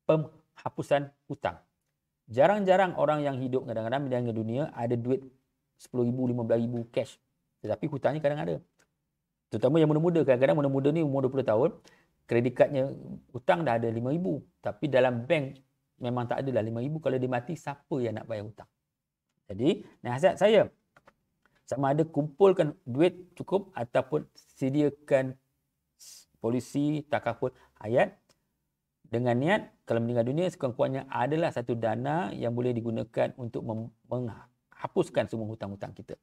A: Penghapusan hutang. Jarang-jarang orang yang hidup kadang-kadang meninggal dunia ada duit RM10,000, RM15,000 cash. Tetapi hutangnya kadang ada. Terutama yang muda-muda. Kadang-kadang muda-muda ni umur 20 tahun, kredit kadnya hutang dah ada RM5,000. Tapi dalam bank memang tak ada dah RM5,000. Kalau dia mati, siapa yang nak bayar hutang? Jadi, nasihat saya, sama ada kumpulkan duit cukup ataupun sediakan polisi takaful hayat dengan niat kalau meninggal dunia sekurang-kurangnya adalah satu dana yang boleh digunakan untuk menghapuskan semua hutang-hutang kita.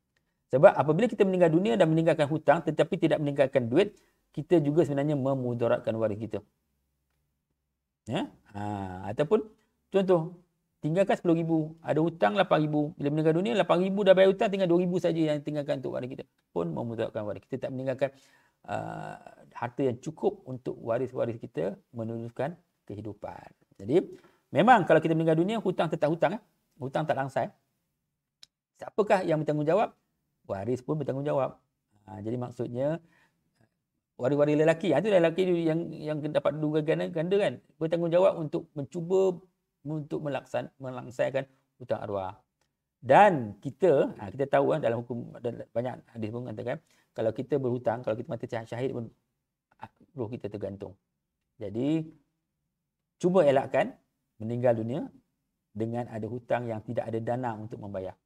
A: Sebab apabila kita meninggal dunia dan meninggalkan hutang tetapi tidak meninggalkan duit, kita juga sebenarnya memudaratkan waris kita. Ya? Ataupun contoh, tinggalkan RM10,000, ada hutang RM8,000. Bila meninggal dunia, RM8,000 dah bayar hutang, tinggal RM2,000 saja yang tinggalkan untuk waris kita. Pun memudaratkan waris. Kita tak meninggalkan harta yang cukup untuk waris-waris kita meneruskan kehidupan. Jadi, memang kalau kita meninggal dunia, hutang tetap hutang. Hutang tak langsai. Siapakah yang bertanggungjawab? Waris pun bertanggungjawab. Jadi maksudnya, waris-waris lelaki, itu lelaki yang dapat dua ganda kan, bertanggungjawab untuk mencuba untuk melangsaikan hutang arwah. Dan kita tahu dalam hukum banyak hadis pun mengatakan kalau kita berhutang, kalau kita mati syahid pun roh kita tergantung. Jadi cuba elakkan meninggal dunia dengan ada hutang yang tidak ada dana untuk membayar.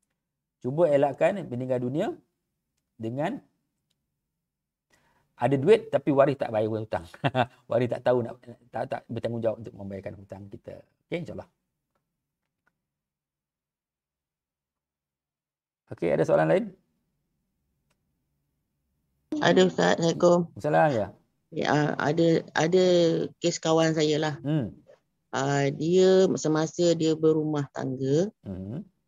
A: Cuba elakkan meninggal dunia dengan ada duit tapi waris tak bayar hutang. Waris tak tahu tak bertanggungjawab untuk membayarkan hutang kita. Okey, insya-Allah. Okey, ada soalan lain?
B: Ada Ustaz, Assalamualaikum.
A: Salam ya.
B: Ya, ada kes kawan saya lah. Dia semasa dia berumah tangga,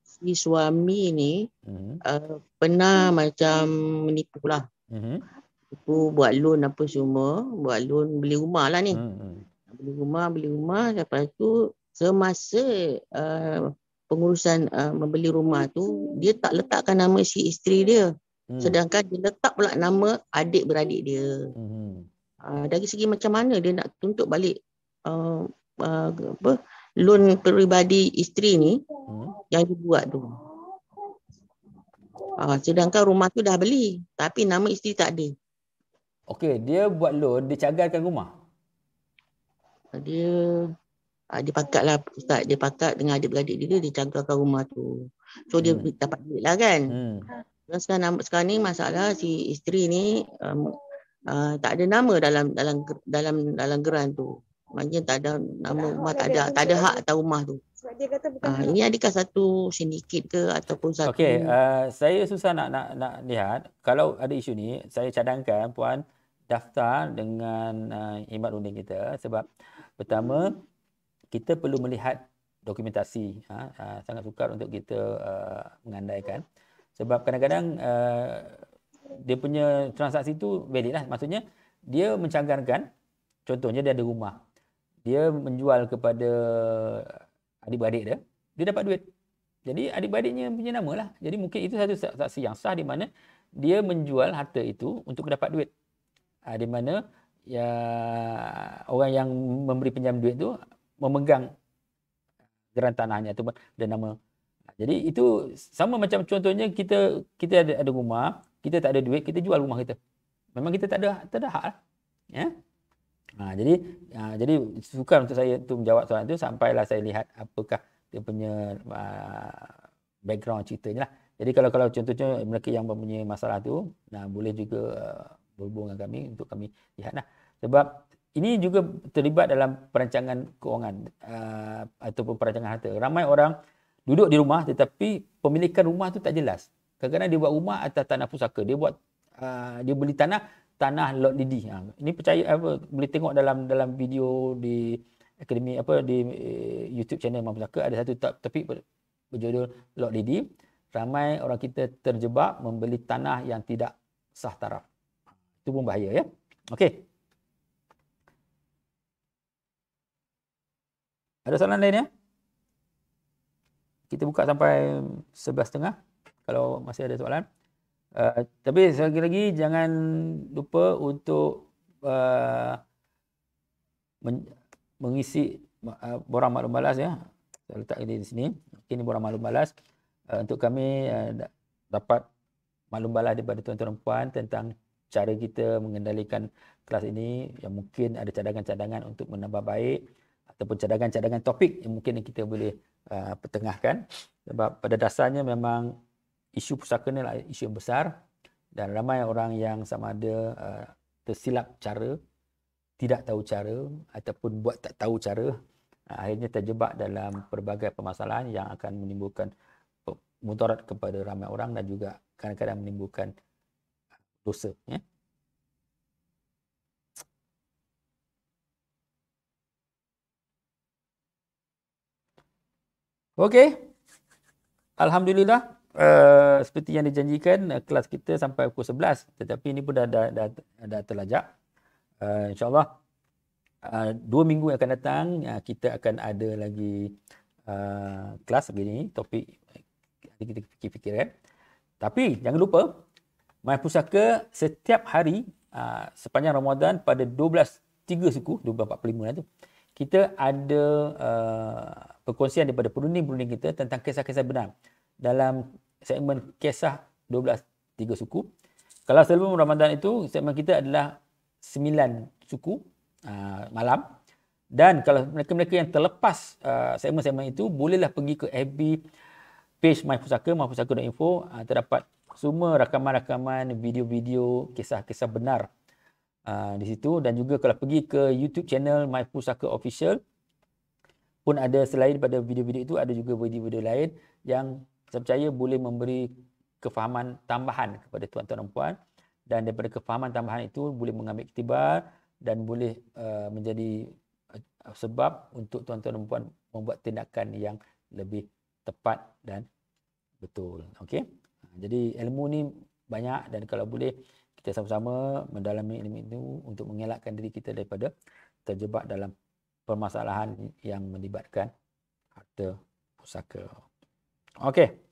B: si suami ni pernah macam menipu lah. Tipu, buat loan apa semua, buat loan beli rumah lah ni. Beli rumah, lepas tu semasa pengurusan membeli rumah tu, dia tak letakkan nama si isteri dia. Sedangkan dia letak pula nama adik-beradik dia. Dari segi macam mana dia nak tuntut balik loan peribadi isteri ni yang dibuat tu. Sedangkan rumah tu dah beli tapi nama isteri tak ada.
A: Okey, dia buat loan, dia cagarkan rumah.
B: Dia pakat lah Ustaz, dia pakat dengan adik-beradik dia cagarkan rumah tu. So dia dapat duit lah kan. Sekarang ni masalah si isteri ni tak ada nama dalam geran tu. Maknanya tak ada nama rumah, tak ada hak atas rumah tu. Sebab dia kata bukan ini adakah satu sindiket ke ataupun satu.
A: Okey, saya susah nak lihat. Kalau ada isu ni, saya cadangkan puan daftar dengan khidmat runding kita sebab pertama kita perlu melihat dokumentasi. Sangat sukar untuk kita mengandaikan sebab kadang-kadang dia punya transaksi tu valid lah. Maksudnya dia mencagarkan, contohnya dia ada rumah, dia menjual kepada adik-beradik dia dapat duit. Jadi adik-beradiknya punya nama lah. Jadi mungkin itu satu saksi yang sah di mana dia menjual harta itu untuk dapat duit. Di mana ya orang yang memberi pinjam duit tu memegang geran tanahnya tu dan nama. Jadi itu sama macam contohnya kita ada rumah, kita tak ada duit, kita jual rumah kita. Memang kita tak ada hak lah. Ya. Jadi sukar untuk saya untuk menjawab soalan itu sampailah saya lihat apakah dia punya background ceritanya lah. Jadi kalau contohnya mereka yang mempunyai masalah tu, boleh juga berhubung dengan kami untuk kami lihat lah. Sebab ini juga terlibat dalam perancangan kewangan ataupun perancangan harta. Ramai orang duduk di rumah tetapi pemilikan rumah tu tak jelas. Kadang-kadang dia buat rumah atas tanah pusaka. Dia beli tanah lot lidi. Ini percaya boleh tengok dalam video di akademi di YouTube channel Imam Pusaka ada satu topik berjudul lot lidi. Ramai orang kita terjebak membeli tanah yang tidak sah taraf. Itu pun bahaya ya. Okey. Ada soalan lain ya? Kita buka sampai 11.30 kalau masih ada soalan. Tapi sekali lagi jangan lupa untuk mengisi borang maklum balas ya. Saya letak ini di sini. Ini borang maklum balas untuk kami dapat maklum balas daripada tuan-tuan dan puan tentang cara kita mengendalikan kelas ini yang mungkin ada cadangan-cadangan untuk menambah baik ataupun cadangan-cadangan topik yang mungkin kita boleh pertengahkan. Sebab pada dasarnya memang isu pusaka ni adalah isu yang besar dan ramai orang yang sama ada tersilap cara, tidak tahu cara ataupun buat tak tahu cara, akhirnya terjebak dalam pelbagai permasalahan yang akan menimbulkan mudarat kepada ramai orang dan juga kadang-kadang menimbulkan dosa. Ya. Okey. Alhamdulillah. Seperti yang dijanjikan kelas kita sampai pukul 11 tetapi ini pun dah terlajak. InsyaAllah 2 minggu yang akan datang kita akan ada lagi kelas begini, topik kita fikir-fikirkan. Tapi jangan lupa My Pusaka setiap hari sepanjang Ramadan pada 12.3 suku 12.45 tu kita ada perkongsian daripada perunding-perunding kita tentang kisah-kisah benar dalam segmen kisah 12.3 suku. Kalau sebelum Ramadan itu segmen kita adalah 9 suku malam. Dan kalau mereka-mereka yang terlepas segmen-segmen itu bolehlah pergi ke FB page mypusaka.info. Terdapat semua rakaman-rakaman video-video kisah-kisah benar di situ. Dan juga kalau pergi ke YouTube channel My Pusaka Official pun ada, selain pada video-video itu ada juga video-video lain yang saya percaya boleh memberi kefahaman tambahan kepada tuan-tuan dan puan, dan daripada kefahaman tambahan itu boleh mengambil iktibar dan boleh menjadi sebab untuk tuan-tuan dan puan membuat tindakan yang lebih tepat dan betul. Okey. Jadi ilmu ni banyak dan kalau boleh kita sama-sama mendalami ilmu itu untuk mengelakkan diri kita daripada terjebak dalam permasalahan yang melibatkan harta pusaka. Okey.